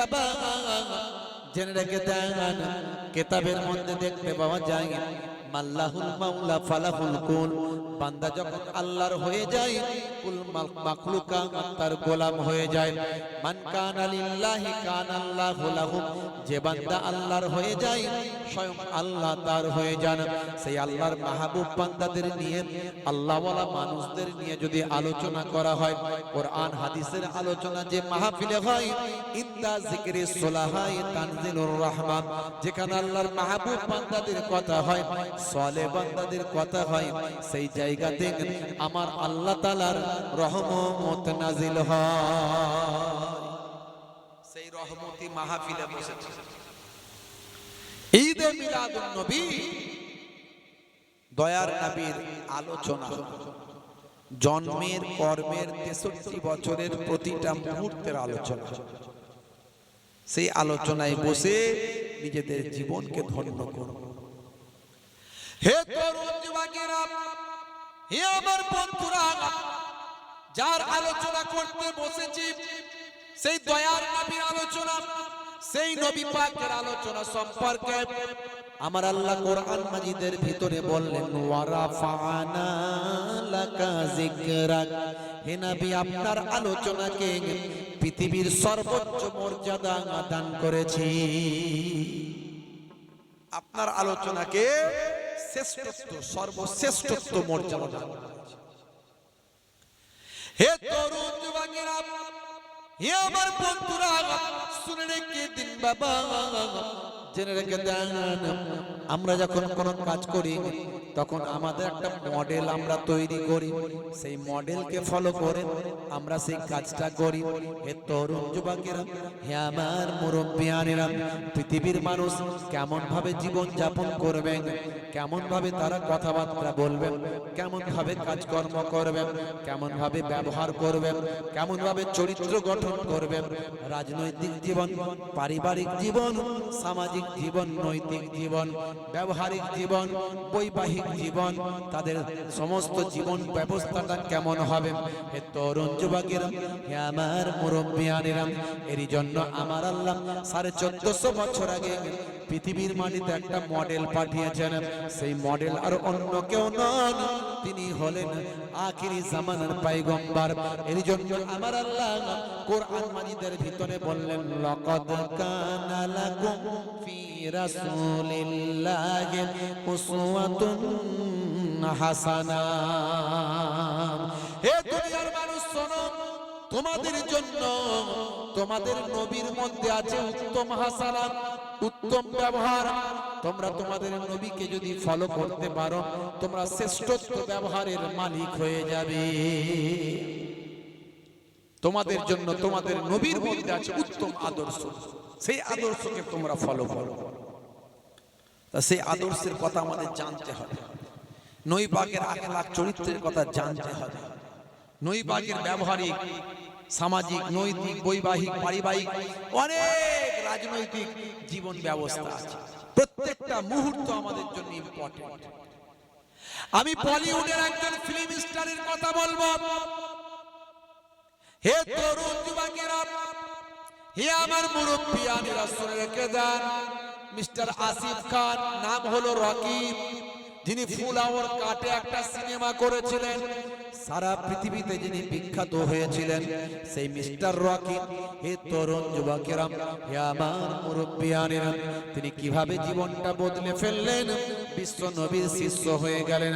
বাবা জেনে রেখে দেন, কিতাবের মধ্যে দেখতে পাওয়া যায় মাল্লাহুল মাওলা ফালাহুল কুল। বান্দা যখন আল্লাহর হয়ে যায়, কুল মাখলুকাত তার গোলাম হয়ে যায়। মান কানা লিল্লাহি কানা আল্লাহু লাহু, যে বান্দা আল্লাহর হয়ে যায় স্বয়ং আল্লাহ তার হয়ে যান। সেই আল্লাহর মাহবুব বান্দাদের নিয়ে, আল্লাহওয়ালা মানুষদের নিয়ে যদি আলোচনা করা হয়, কোরআন হাদিসের আলোচনা যে মাহফিলে হয়, ইন্দা যিকরি সুলাহায়ে তানজিলুর রহমান, যেখানে আল্লাহর মাহবুব বান্দাদের কথা হয়, সালেহ বান্দাদের কথা হয়, সেই জায়গাতে আমার আল্লাহ তাআলার রহমত নাজিল হয়। সেই রহমতি মাহফিলে বসেছে। ঈদে মিলাদুন নবী, দয়ার নবীর আলোচনা, জন্মের কর্মের 63 বছরের প্রতিটা মুহূর্তের আলোচনা। সেই আলোচনায় বসে নিজেদের জীবনকে ধন্য করুন। হে তরুণ যুবকেরা, হে আমার বন্ধুরা, যার আলোচনা করতে বসেছি সেই দয়ার নবীর আলোচনা, সেই নবী পাকের আলোচনা সম্পর্কে আমার আল্লাহ কোরআন মাজিদের ভিতরে বললেন, ওয়ারাফানা লাকা যিকরাক, হে নবী আপনার আলোচনাকে পৃথিবীর সর্বোচ্চ মর্যাদা দান করেছি। আপনার আলোচনাকে শ্রেষ্ঠত্ব, সর্বশ্রেষ্ঠত্ব মর্যাদা দান করেছি। হে তরুণ যুবকেরা, হে আমার বন্ধুরা, শুনে রেখে দিন বাবা, জেনে রেখে দেন, আমরা যখন কোনো কাজ করি তখন আমাদের একটা মডেল আমরা তৈরি করি, সেই মডেলকে ফলো করে আমরা সেই কাজটা করি। হে তরুণ যুবকেরা, হে আমার মুরব্বিয়ানেরা, পৃথিবীর মানুষ কেমন ভাবে জীবন যাপন করবেন, কেমন ভাবে তারা কথাবার্তা বলবেন, কেমন ভাবে কাজকর্ম করবেন, কেমন ভাবে ব্যবহার করবেন, কেমন ভাবে চরিত্র গঠন করবেন, রাজনৈতিক জীবন, পারিবারিক জীবন, সামাজিক জীবন, নৈতিক জীবন, ব্যবহারিক জীবন, বৈবাহিক জীবন, তাদের সমস্ত জীবন ব্যবস্থাটা কেমন হবে। হে তরুণ যুবকেরা, হে আমার মুরব্বিয়ানেরা, এরই জন্য আমার আল্লাহ 1450 বছর আগে পৃথিবীর মাটিতে একটা মডেল পাঠিয়েছেন। সেই মডেল আর অন্য কেউ নন, তিনি হলেন আখিরি জামানার পয়গম্বর। এর জন্য আমার আল্লাহ কোরআন মাজিদের ভিতরে বললেন, লাকাদ কানা লাকুম ফি রাসূলিল্লাহি উসওয়াতুন হাসানা। হে দুনিয়ার মানুষ শোনো, তোমাদের জন্য তোমাদের নবীর মধ্যে আছে উত্তম হাসানা, উত্তম ব্যবহার। তোমরা তোমাদের নবীকে যদি ফলো করতে পারো, তোমরা শ্রেষ্ঠত্ব ব্যবহারের মালিক হয়ে যাবে। তোমাদের জন্য তোমাদের নবীর মধ্যে আছে উত্তম আদর্শ, সেই আদর্শকে তোমরা ফলো করো। সেই আদর্শের কথা আমাদের জানতে হবে, নবী পাকের আখলাক চরিত্রের কথা জানতে হবে। নবী পাকের ব্যবহারিক, সামাজিক, নৈতিক, বৈবাহিক, পারিবারিক, অনেক রাজনৈতিক জীবন ব্যবস্থা আছে। প্রত্যেকটা মুহূর্ত আমাদের জন্য ইম্পর্টেন্ট। আমি বলিউডের একজন ফিল্ম স্টারের কথা বলবো। হে তরুণ যুবকেরা, হে আমার মুরব্বিয়ানেরা, শুনে রেখে দেন, মিস্টার আসিফ খান, নাম হলো রকি, যিনি ফুল আওয়ার কাটে একটা সিনেমা করেছিলেন, সারা পৃথিবীতে যিনি বিখ্যাত হয়েছিলেন, সেই মিস্টার রকি। হে তরুণ যুবকেরা, হে আমার মুরব্বিয়ানেরা, তিনি কিভাবে জীবনটা বদলে ফেললেন, বিশ্ব নবীর শিষ্য হয়ে গেলেন।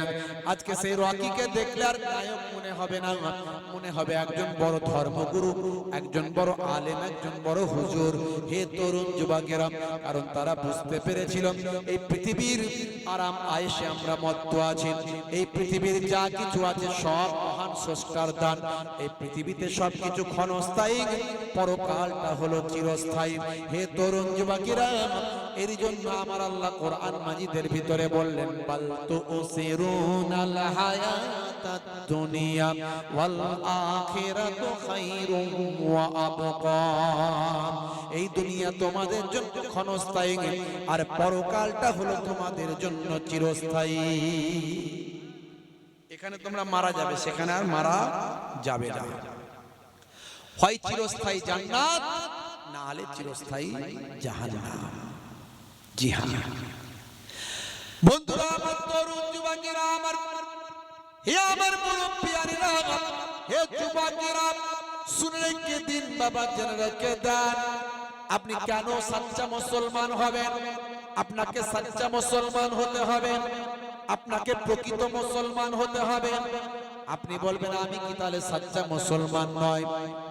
আজকে সেই রকিকে দেখলে আর নায়ক মনে হবে না, মনে হবে একজন বড় ধর্মগুরু, একজন বড় আলেম, একজন বড় হুজুর। হে তরুণ যুবকেরা, কারণ তারা বুঝতে পেরেছিল এই পৃথিবীর আরাম আয়েশে আমরা মত্ত আছি, এই পৃথিবীর যা কিছু আছে সব মহান স্রষ্টার দান। এই পৃথিবীতে সবকিছু ক্ষণস্থায়ী, পরকালটা হলো চিরস্থায়ী। হে তরুণ যুবকেরা, এর জন্য আমার আল্লাহ কোরআন মাজিদের ভিতরে বললেন, বাল তুসিরুনাল হায়াতাদ দুনিয়া ওয়াল আখিরাতু খায়রুম ওয়া আবকা। এই দুনিয়া তোমাদের জন্য ক্ষণস্থায়ী, আর পরকালটা হলো তোমাদের জন্য চিরস্থায়ী। এখানে তোমরা মারা যাবে, সেখানে আর মারা যাবে না। হয় চিরস্থায়ী জান্নাত, না হলে চিরস্থায়ী জাহান্নাম। জি হ্যাঁ বন্ধুরা, আমার তরুণ যুবকেরা, হে আমার মুরব্বিয়ানেরা, হে যুবকেরা, শুনে রেখে দিন বাবা, জেনে রেখে দেন, আপনি কেন সচ্চা মুসলমান হবেন? আপনাকে সচ্চা মুসলমান হতে হবে, আপনাকে প্রকৃত মুসলমান হতে হবে। আপনি বলবেন আমি কি তাহলে সচ্চা মুসলমান নয়?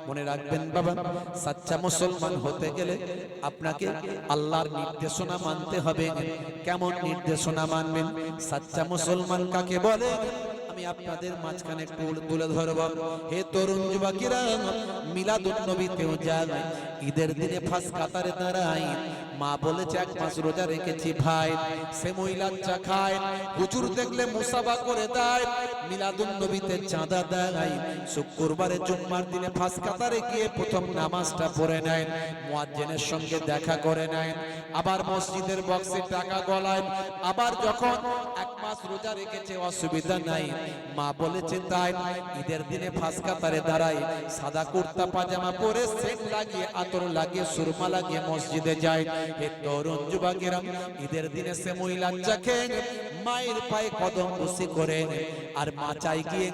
মনে রাখবেন বাবা, সচ্চা মুসলমান হতে গেলে আপনাকে আল্লাহর নির্দেশনা মানতে হবে। কেমন নির্দেশনা মানবেন? সচ্চা মুসলমান কাকে বলে আমি আপনাদের মাঝখানে একটু তুলে ধরব। হে তরুণ যুবকেরা, মিলাদুন নবীতেও যান, ঈদের দিনে ফাঁস কাতারে দাঁড়ায়, মা বলেছে 1 মাস রোজা রেখেছি ভাই, সে মহিলা চা খায়, হুজুর দেখলে মুসাফা করে দেয়, মিলাদুন নবীতে চাঁদা দেয়, শুক্রবারে জুম্মার দিনে ফাঁস কাতারে গিয়ে প্রথম নামাজটা পড়ে নেয়, মুয়াজ্জিনের সঙ্গে দেখা করে নেয়, আবার মসজিদের বক্সে টাকা গলায়, আবার যখন 1 মাস রোজা রেখেছে অসুবিধা নাই, মা বলেছে তাই ঈদের দিনে ফাঁস কাতারে দাঁড়ায়, সাদা কুর্তা পাজামা পরে সেন্ট লাগিয়ে আতর লাগিয়ে সুরমা লাগিয়ে মসজিদে যায়। হে তরুণ যুবকেরা, ঈদের দিনে সে মহিলা চাকে মায়ের পায়ে কদম বসি করে, আর মা চাই গিয়ে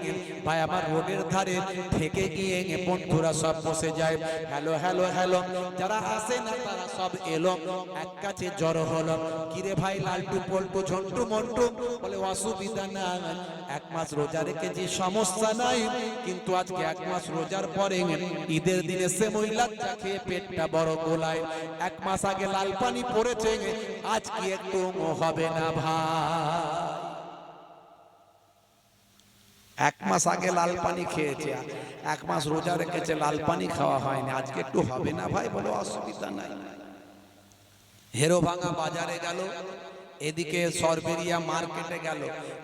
ভাই আমার রোডের ধারে থেকে গিয়ে বন্ধুরা সব বসে যায়, হ্যালো হ্যালো হ্যালো, যারা আসে না তারা সব এলো, এক কাছে জড়ো হলো, কিরে ভাই লালটু পল্টু ঝন্টু মন্টু, বলে অসুবিধা না, 1 মাস রোজা রেখেছি সমস্যা নাই, কিন্তু আজকে 1 মাস রোজার পরে ঈদের দিনে সে মহিলা চা খেয়ে পেটটা বড় গোলায়, 1 মাস আগে লাল পানি পড়েছে, আজ কি একটু হবে না ভাই? 1 মাস আগে লাল পানি খেয়েছে, 1 মাস রোজা রেখেছে, লাল পানি খাওয়া হয়নি, আজকে একটু হবে না ভাই? বলো অসুবিধা নাই। হেরো ভাঙা বাজারে গেল, এদিকে সরবেরিয়া মার্কেটে গেল,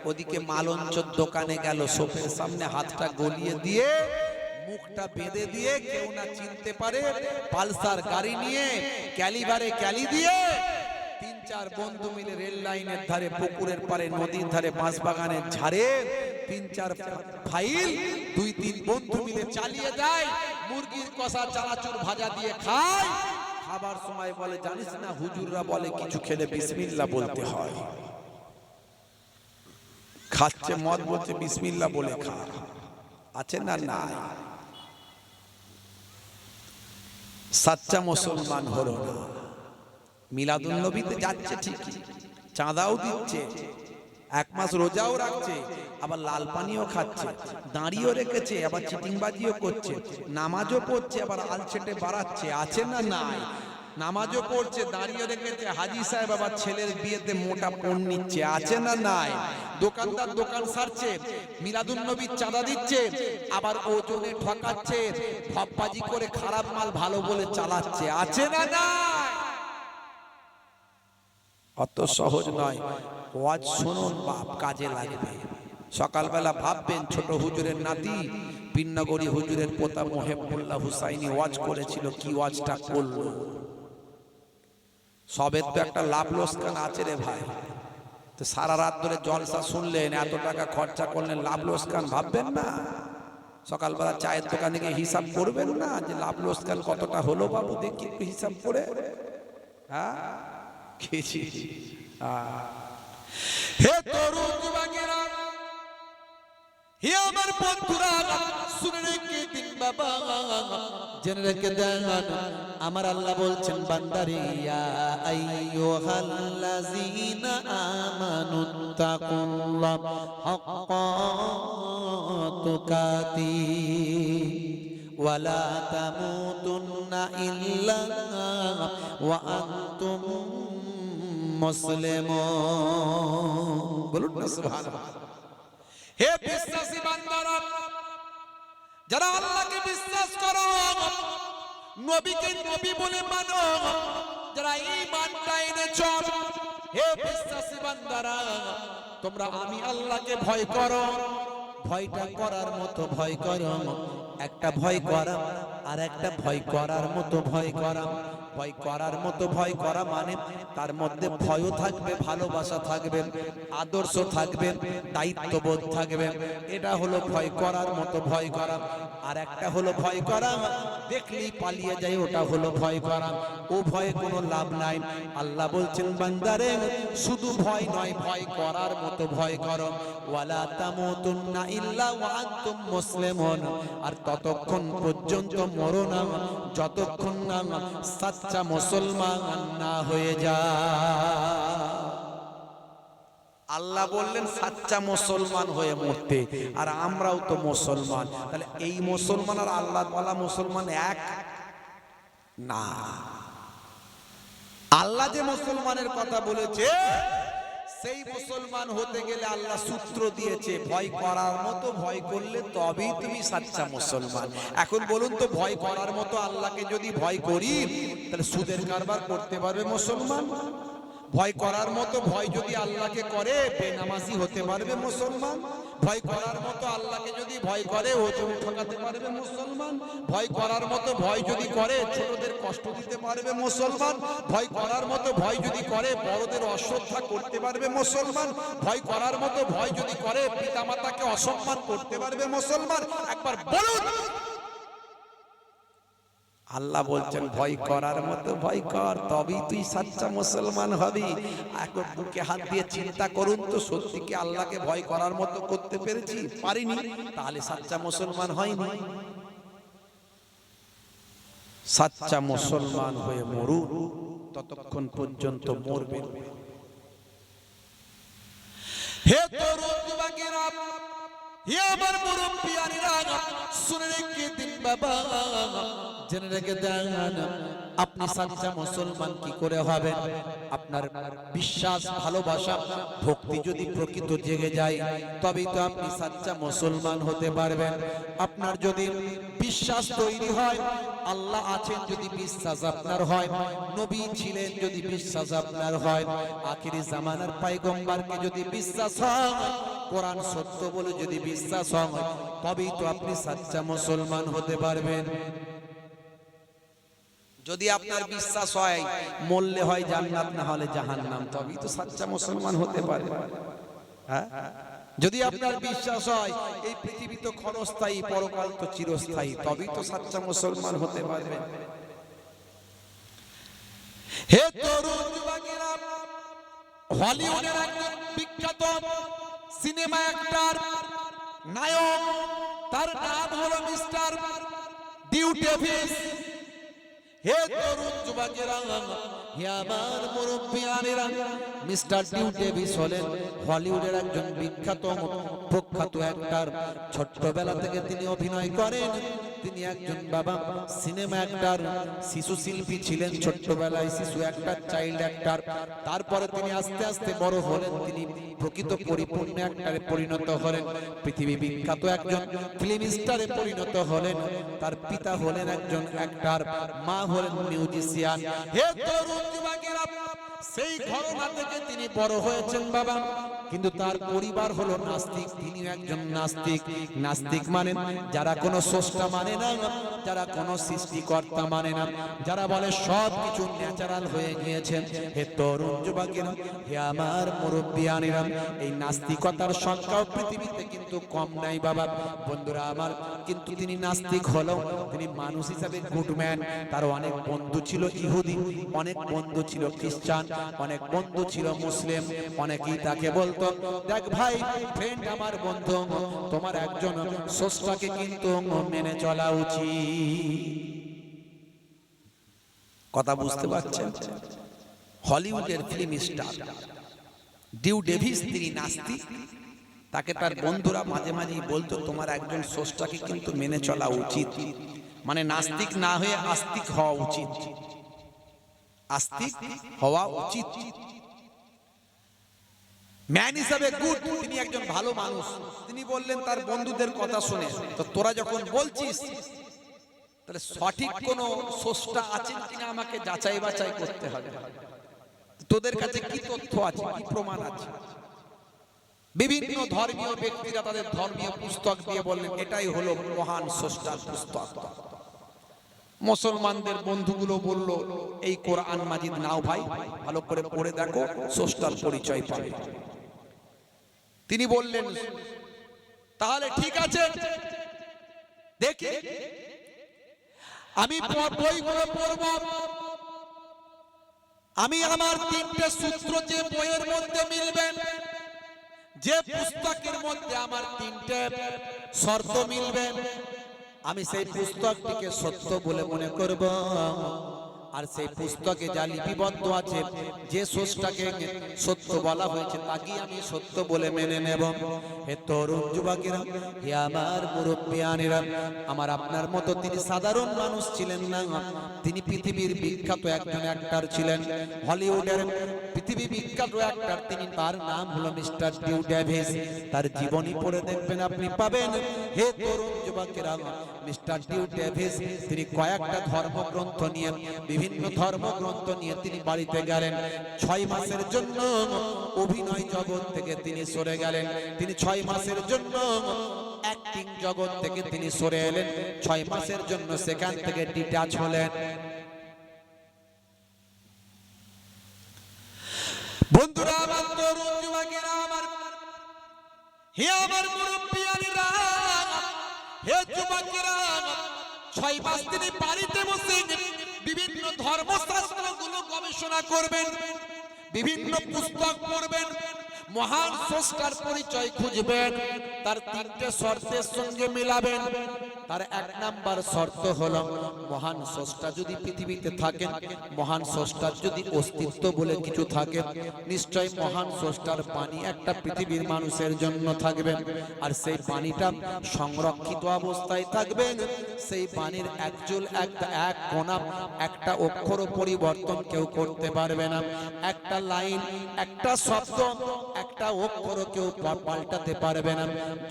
ওদিকে মালঞ্চর দোকানে গেল, সোফের সামনে হাতটা গলিয়ে দিয়ে মুখটা বেঁধে দিয়ে কেউ না চিনতে পারে পালসার গাড়ি নিয়ে ক্যালিবারে ক্যালি দিয়ে 3-4 বন্ধু মিলে রেল লাইনের ধারে, পুকুরের পারে, নদীর ধারে, বাঁশ বাগানের ঝাড়ে 3-4 ফাইল 2-3 বন্ধু মিলে চালিয়ে যায়, মুরগির কষা চানাচুর ভাজা দিয়ে খায়। খাবার সময় বলে জানিস না হুজুররা বলে কিছু খেলে বিসমিল্লাহ বলতে হয়। খাচ্ছে মদ, বলছে বিসমিল্লাহ বলে খা। আছে না নাই? সাচ্চা মুসলমান হলো না। মিলাদুন নবীতে যাচ্ছে ঠিকই, চাঁদাও দিচ্ছে, 1 মাস রোজাও রাখছে, আবার লাল পানিও খাচ্ছে, দাঁড়িয়েও রেখেছে, আবার চিটিংবাজিও করছে, নামাজও পড়ছে, আবার আলছেটে বাড়াচ্ছে। আছে না নাই? নামাজও পড়ছে, দাঁড়িয়ে রেখেছে, হাজি সাহেব আবার ছেলের বিয়েতে মোটা পণ নিচ্ছে। আছে না নাই? দোকানদার দোকান সারছে, মিলাদুন নবীর চাঁদা দিচ্ছে, আবার ওজনে ঠকাচ্ছে, ভাববাজি করে খারাপ মাল ভালো বলে চালাচ্ছে। আছে না নাই? অত সহজ নয়। ওয়াজ শুনুন বাপ, কাজে লাগবে। সকালবেলা ভাববেন ছোট হুজুরের নাতি পিন্নগরী হুজুরের পোতা মোহেবুল্লাহ হুসাইনি ওয়াজ করেছিল, কি ওয়াজটা করলো। সবের তো একটা লাভ লোকসান আছে রে ভাই। তো সারা রাত ধরে জলসা শুনলেন, এত টাকা খরচা করলেন, লাভ লোকসান ভাববেন না? সকালবেলা চায়ের দোকানে গিয়ে হিসাব করবেন না যে লাভ লোকসান কতটা হলো বাবু, দেখি একটু হিসাব করে। হ্যাঁ খেয়েছি। হে তরুণ যুবকেরা, হে আমার বন্ধুরা, শুনে রেখে দিন বাবা, জেনে রেখে দেন, আমার আল্লাহ বলছেন বান্দারে, ইয়া আইয়ুহাল্লাযীনা আমানুত্তাকুল্লাহা হাক্কা তুকাতিহি ওয়া লা তামুতুন্না ইল্লা ওয়া আনতুম মুসলিমুন। বলুন না সুবহানাল্লাহ। হে বিশ্বাসী বান্দারা, যারা আল্লাহকে বিশ্বাস করো, নবীকে নবী বলে মানো, যারা ঈমানটা এনেছো, হে বিশ্বাসী বান্দারা, তোমরা আমি আল্লাহকে ভয় করো। ভয়টা করার মতো ভয় করো, একটা ভয় করা আর একটা ভয় করার মতো ভয় করা। ভয় করার মতো ভয় করা মানে তার মধ্যে ভয়ও থাকবে, ভালোবাসা থাকবে, আদর্শ থাকবে, দায়িত্ববোধ থাকবে। এটা হলো ভয় করার মতো ভয় করা। আর একটা হলো ভয় করা দেখলেই পালিয়ে যায়, ওটা হলো ভয় করা। ও ভয়ে কোনো লাভ নাই। আল্লাহ বলছেন বান্দারে শুধু ভয় নয়, ভয় করার মতো ভয় করো। ওয়ালা তামুতুন্না ইল্লা ওয়া আনতুম মুসলিমুন। আর ততক্ষণ পর্যন্ত মরো না যতক্ষণ না সচ্চা মুসলমান না হয়ে যায়। আল্লাহ বললেন সাচ্চা মুসলমান হয়ে মরতে, আর আমরাও তো মুসলমান। তাহলে এই মুসলমান আর আল্লাহ ওয়ালা মুসলমান এক না। আল্লাহ যে মুসলমানের কথা বলেছে সেই মুসলমান হতে গেলে আল্লাহ সূত্র দিয়েছে, ভয় করার মতো ভয় করলে তবেই তুমি সাচ্চা মুসলমান। এখন বলুন তো, ভয় করার মতো আল্লাহকে যদি ভয় করি তাহলে সুদের কারবার করতে পারবে মুসলমান? ভয় করার মতো ভয় যদি আল্লাহকে করে বেনামাজি হতে পারবে মুসলমান? ভয় করার মতো আল্লাহকে যদি ভয় করে ওজন ঠকাতে পারবে মুসলমান? ভয় করার মতো ভয় যদি করে ছোটদের কষ্ট দিতে পারবে মুসলমান? ভয় করার মতো ভয় যদি করে বড়দের অশ্রদ্ধা করতে পারবে মুসলমান? ভয় করার মতো ভয় যদি করে পিতামাতাকে অসম্মান করতে পারবে মুসলমান? একবার বলুন। আল্লাহ বলছেন ভয় করার মতো ভয় কর, তবেই তুই সাচ্চা মুসলমান হবি। এখন বুকে হাত দিয়ে চিন্তা করুন তো, সত্যি কি আল্লাহকে ভয় করার মতো করতে পেরেছি? পারিনি, তাহলে সাচ্চা মুসলমান হয়নি। সাচ্চা মুসলমান হয়ে মরুন, ততক্ষণ পর্যন্ত মরবেন। হে তরুণ যুবকেরা, হে আমার মুরব্বিয়ানেরা, শুনে রেখে দিন বাবা, জেনে রেখে দেন আপনি সাচ্চা মুসলমান কি করে হবেন। আপনার বিশ্বাস, ভালোবাসা, ভক্তি যদি প্রকৃত জেগে যায় তবেই তো আপনি সাচ্চা মুসলমান হতে পারবেন। আপনার যদি বিশ্বাস তৈরি হয়, আল্লাহ আছেন যদি বিশ্বাস আপনার হয়, নবী ছিলেন যদি বিশ্বাস আপনার হয়, আখিরি জামানার পয়গম্বরকে যদি বিশ্বাস হয়, কোরআন সত্য বলে যদি বিশ্বাস হয়, তবেই তো আপনি সাচ্চা মুসলমান হতে পারবেন। যদি আপনার বিশ্বাস হয় মরলে হয় জান্নাত না হলে জাহান্নাম, তবেই তো সাচ্চা মুসলমান হতে পারবেন। হ্যাঁ, যদি আপনার বিশ্বাস হয় এই পৃথিবী তো ক্ষণস্থায়ী, পরকাল তো চিরস্থায়ী, তবেই তো সাচ্চা মুসলমান হতে পারবেন। হে তরুণ যুবকেরা, হলিউডের একজন বিখ্যাত সিনেমা অ্যাক্টর, নায়ক, তার নাম হলো মিস্টার ডিউ ডেভিস। হে তরুণ যুবকেরা, হে আমার মুরব্বিয়ানেরা, মিস্টার ডিউ ডেভিস হলেন হলিউডের একজন বিখ্যাত প্রখ্যাত অ্যাক্টর। ছোট্টবেলা থেকে তিনি অভিনয় করেন। তিনি একজন বাবা সিনেমা অ্যাক্টর, শিশু শিল্পী ছিলেন ছোট্টবেলায়, শিশু অ্যাক্টর, চাইল্ড অ্যাক্টর। তারপরে তিনি আস্তে আস্তে বড় হলেন, তিনি প্রকৃত পরিপূর্ণ অ্যাক্টরে পরিণত হলেন, পৃথিবী বিখ্যাত একজন ফিল্ম স্টারে পরিণত হলেন। তার পিতা হলেন একজন অ্যাক্টর, মা হলেন মিউজিশিয়ান। হে তরুণ যুবকেরা, সেই ঘরানা থেকে তিনি বড় হয়েছেন বাবা, কিন্তু তার পরিবার হলো নাস্তিক। তিনি একজন নাস্তিক। নাস্তিক মানে যারা কোনো স্রষ্টা মানে না, যারা কোনো সৃষ্টিকর্তা মানে না, যারা বলে সব কিছু ন্যাচারাল হয়ে গিয়েছে। হে তরুণ যুবকেরা, হে আমার মুরব্বিয়ানেরা, এই নাস্তিকতার সংখ্যাও পৃথিবীতে কিন্তু কম নাই বাবা। বন্ধুরা আমার, কিন্তু তিনি নাস্তিক হলেও তিনি মানুষ হিসাবে গুডম্যান। তার অনেক বন্ধু ছিল ইহুদি, অনেক বন্ধু ছিল খ্রিস্টান, অনেক বন্ধু ছিল মুসলিম। অনেকেই তাকে বলতো, দেখ ভাই ফ্রেন্ড, আমার বন্ধু, তোমার একজন স্রষ্টাকে কিন্তু মেনে চলা উচিত। কথা বুঝতে পারছেন? হলিউডের ফিল্ম স্টার ডিউ ডেভিস, তিনি নাস্তিক। তাকে তার বন্ধুরা মাঝে মাঝেই বলতো, তোমার একজন স্রষ্টাকে কিন্তু মেনে চলা উচিত। মানে নাস্তিক না হয়ে আস্তিক হওয়া উচিত, আস্তিক হওয়া উচিত। ম্যান হিসাবে গুড, তিনি একজন ভালো মানুষ। তিনি বললেন তার বন্ধুদের কথা শুনে, তো তোরা যখন বলছিস তাহলে সঠিক কোন স্রষ্টা আছেন কিনা আমাকে যাচাই বাছাই করতে হবে। তোদের কাছে কি তথ্য আছে, কি প্রমাণ আছে? বিভিন্ন ধর্মীয় ব্যক্তিরা তাদের ধর্মীয় পুস্তক দিয়ে বললেন এটাই হলো মহান স্রষ্টার পুস্তক। মুসলমানদের বন্ধুগুলো বলল, এই কোরআন মাজিদ নাও ভাই, ভালো করে পড়ে দেখো, স্রষ্টার পরিচয় পাবে। তিনি বললেন তাহলে ঠিক আছে, দেখি আমি বইগুলো পড়ব। আমি আমার তিনটে সূত্র যে বইয়ের মধ্যে মিলবেন, যে পুস্তকের মধ্যে আমার তিনটে শর্ত মিলবে, আমি সেই পুস্তকটিকে সত্য বলে মনে করব। আর সেই পুস্তকে যা লিপিবদ্ধ আছে, যে স্রষ্টাকে সত্য বলা হয়েছে, তাকে আমি সত্য বলে মেনে নেব। হে তরুণ যুবকেরা, হে আমার মুরব্বিয়ানেরা, আমার আপনার মতো তিনি সাধারণ মানুষ ছিলেন না। তিনি পৃথিবীর বিখ্যাত একজন অ্যাক্টর ছিলেন, হলিউডের পৃথিবী বিখ্যাত অ্যাক্টর তিনি। তার নাম হলো মিস্টার ডিউ ডেভিস। তার জীবনী পড়ে দেখবেন, আপনি পাবেন। হে তরুণ যুবকেরা, মিস্টার ডিউ ডেভিস তিনি কয়েকটা ধর্মগ্রন্থ নিয়ে, বিভিন্ন ধর্মগ্রন্থ নিয়ে তিনি বাড়িতে গেলেন। 6 মাসের জন্য অভিনয় জগৎ থেকে তিনি সরে গেলেন। তিনি 6 মাসের জন্য অ্যাক্টিং জগৎ থেকে তিনি সরে এলেন। 6 মাসের জন্য সেখান থেকে ডিটাচ হলেন। বন্ধুরা আমার, তরুণ যুবকেরা আমার, হে আমার মুরব্বিয়ানেরা, হে যুবকেরা, 6 মাস তিনি বাড়িতে বসে বিভিন্ন ধর্মশাস্ত্রগুলো গবেষণা করবেন, বিভিন্ন পুস্তক পড়বেন, মহান স্রষ্টার পরিচয় খুঁজবেন, তার তিনটে শর্তের সঙ্গে মিলাবেন। তার 1 নাম্বার শর্ত হলো, মহান স্রষ্টা যদি পৃথিবীতে থাকেন, মহান স্রষ্টার যদি অস্তিত্ব বলে কিছু থাকে, নিশ্চয় মহান স্রষ্টার বাণী একটা পৃথিবীর মানুষের জন্য থাকবে। আর সেই বাণীটা সংরক্ষিত অবস্থায় থাকবে। সেই বাণীর এক কোণা, একটা অক্ষর পরিবর্তন কেউ করতে পারবে না। একটা লাইন, একটা শব্দ, একটা অক্ষর কেউ পাল্টাতে পারবে না।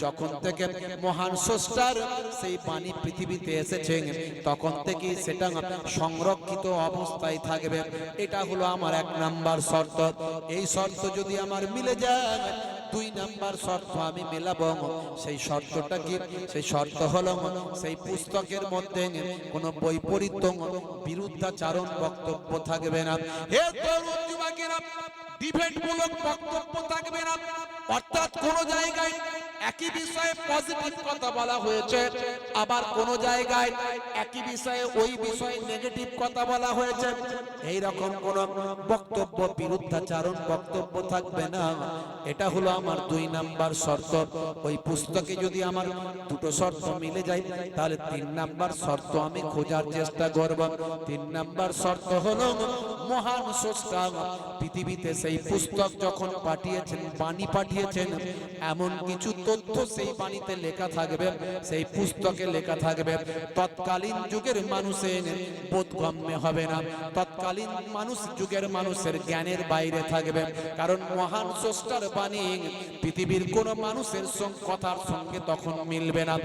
যখন থেকে মহান স্রষ্টার সেই বাণী পৃথিবীতে এসেছে, তখন থেকে সেটা সংরক্ষিত অবস্থায় থাকবে। এটা হলো আমার 1 নাম্বার শর্ত। এই শর্ত যদি আমার মিলে যায়, 2 নাম্বার শর্ত আমি মেলাবো। সেই শর্তটা কি? সেই শর্ত হলো, সেই পুস্তকের মধ্যে কোনো বৈপরীত্য, বিরুদ্ধাচারণ বক্তব্য থাকবে না। হে তরুণ যুবকেরা, ডিবেটমূলক বক্তব্য থাকবে না। অর্থাৎ কোন জায়গায় একই বিষয়ে পজিটিভ কথা বলা হয়েছে, আবার কোন জায়গায় একই বিষয়ে ওই বিষয়ে নেগেটিভ কথা বলা হয়েছে, এই রকম কোন বক্তব্য, বিরুদ্ধাচারণ বক্তব্য থাকবে না। এটা হলো আমার 2 নাম্বার শর্ত। ওই পুস্তকে যদি আমার 2টো শর্ত মিলে যায়, তাহলে 3 নাম্বার শর্ত আমি খোঁজার চেষ্টা করব। 3 নাম্বার শর্ত হলো, মহান স্রষ্টা পৃথিবীতে সেই পুস্তক যখন পাঠিয়েছেন, বাণী পাঠিয়েছেন, এমন কিছু তথ্য সেই বাণীতে লেখা থাকবে, সেই পুস্তকে লেখা থাকবে, তৎকালীন যুগের মানুষের বোধগম্য হবে না, তৎকালীন যুগের মানুষের জ্ঞানের বাইরে থাকবে। কারণ মহান স্রষ্টার বাণী পৃথিবীর কোন মানুষের কথার সঙ্গে তখন মিলবে না।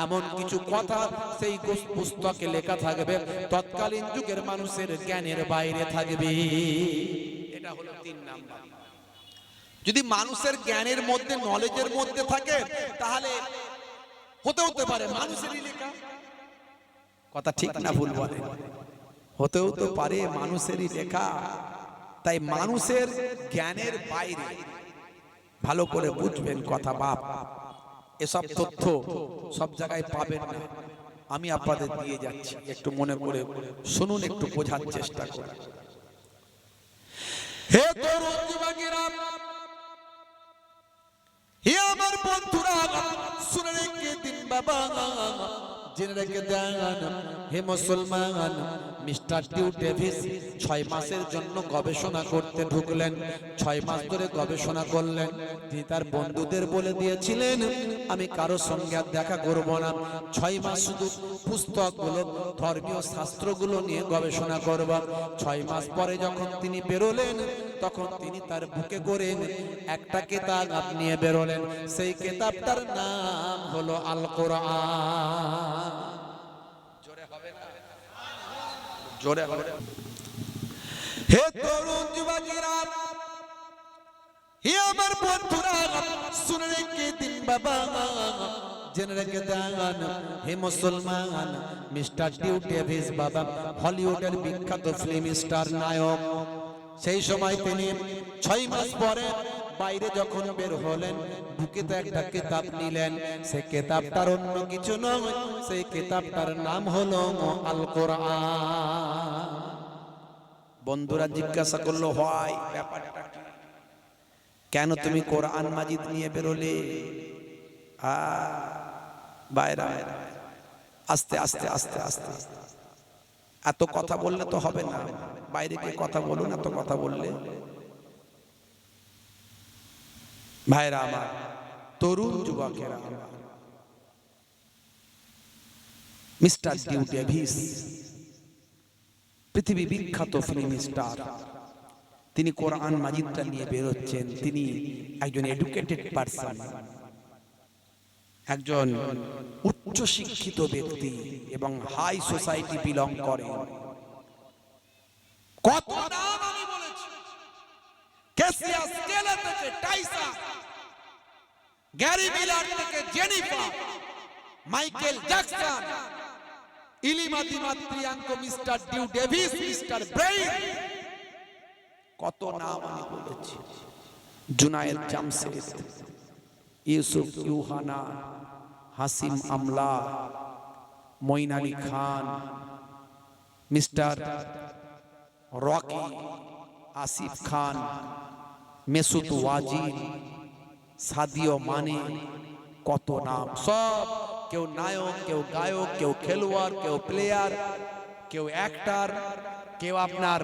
এমন কিছু কথা সেই পুস্তকে লেখা থাকবে, তৎকালীন যুগের মানুষের জ্ঞানের বাইরে থাকবে। এটা হলো 3 নাম্বার। যদি মানুষের জ্ঞানের মধ্যে, নলেজের মধ্যে থাকে, তাহলে হতে পারে মানুষেরই লেখা। কথা ঠিক না ভুল বলে? হতেও তো পারে মানুষেরই লেখা। তাই মানুষের জ্ঞানের বাইরে, ভালো করে বুঝবেন কথা বাপ, এসব তথ্য সব জায়গায় পাবেন না। আমি আপনাদের দিয়ে যাচ্ছি, একটু মনে করে শুনুন, একটু বোঝার চেষ্টা করুন। হে তরুণ যুবকেরা, হে আমার বন্ধুরা, শুনে রেখে দিন বাবা, জেনে রেখে দেন। হে মুসলমান, মিস্টার ডিউ ডেভিস 6 মাসের জন্য গবেষণা করতে ঢুকলেন। 6 মাস ধরে গবেষণা করলেন। তিনি তার বন্ধুদের বলে দিয়েছিলেন, আমি কারোর সঙ্গে আর দেখা করব না। 6 মাস শুধু পুস্তকগুলো, ধর্মীয় শাস্ত্রগুলো নিয়ে গবেষণা করব। 6 মাস পরে যখন তিনি বেরোলেন, তখন তিনি তার বুকে করে একটা কিতাব নিয়ে বেরোলেন। সেই কিতাবটার নাম হলো আল কোরআন। জোরে হবে না? জোরে হবে। হে তরুণ যুবকেরা, হে আমার বন্ধুরা, শুনে রেখে দিন বাবা, জেনে রেখে দেন হে মুসলমান, মিস্টার ডিউ ডেভিস বাবা হলিউডের বিখ্যাত ফিল্ম স্টার নায়ক। সেই সময় তিনি 6 মাস পরে বাইরে যখন বের হলেন, বুকেতে একটা কিতাব নিলেন। সেই কিতাবটার অন্য কিছু নয়, সেই কিতাবটার নাম হলো আল কোরআন। বন্ধুরা জিজ্ঞাসা করলো, হয় ব্যাপারটা কেন তুমি কোরআন মাজিদ নিয়ে বেরোলে? বাইরা আস্তে আস্তে আস্তে আস্তে, এত কথা বললে তো হবে না, বাইরে গিয়ে কথা বলুন। এত কথা বললে ভাইরা আমার, তরুণ যুবকেরা, মিস্টার ডিউ ডেভিস পৃথিবী বিখ্যাত ফিল্ম স্টার, তিনি কোরআন মাজিদটা নিয়ে বেরোচ্ছেন। তিনি একজন এডুকেটেড পারসন, একজন উচ্চ শিক্ষিত ব্যক্তি এবং হাই সোসাইটি বিলং করেন। কত নাম আমি বলেছি, ক্যাসিয়াস কেলে থেকে টাইসা, গ্যারি মিলার থেকে জেনিফার, মাইকেল জ্যাকসন, ইলিমা দিমাত্রিয়াঙ্ক, mister Dew Davis, mister Brain, কত নাম আমি বলেছি। জুনায়েদ জামশেদ, ইউসুফ ইউহানা, হাসিম আমলা, মঈন আলী খান, মিস্টার রকি, আসিফ খান, মেসুদ ওয়াজিদ, সাদিও মানে, কত নাম। সব কেউ নায়ক, কেউ গায়ক, কেউ খেলোয়াড়, কেউ প্লেয়ার, কেউ অ্যাক্টর, কেউ আপনার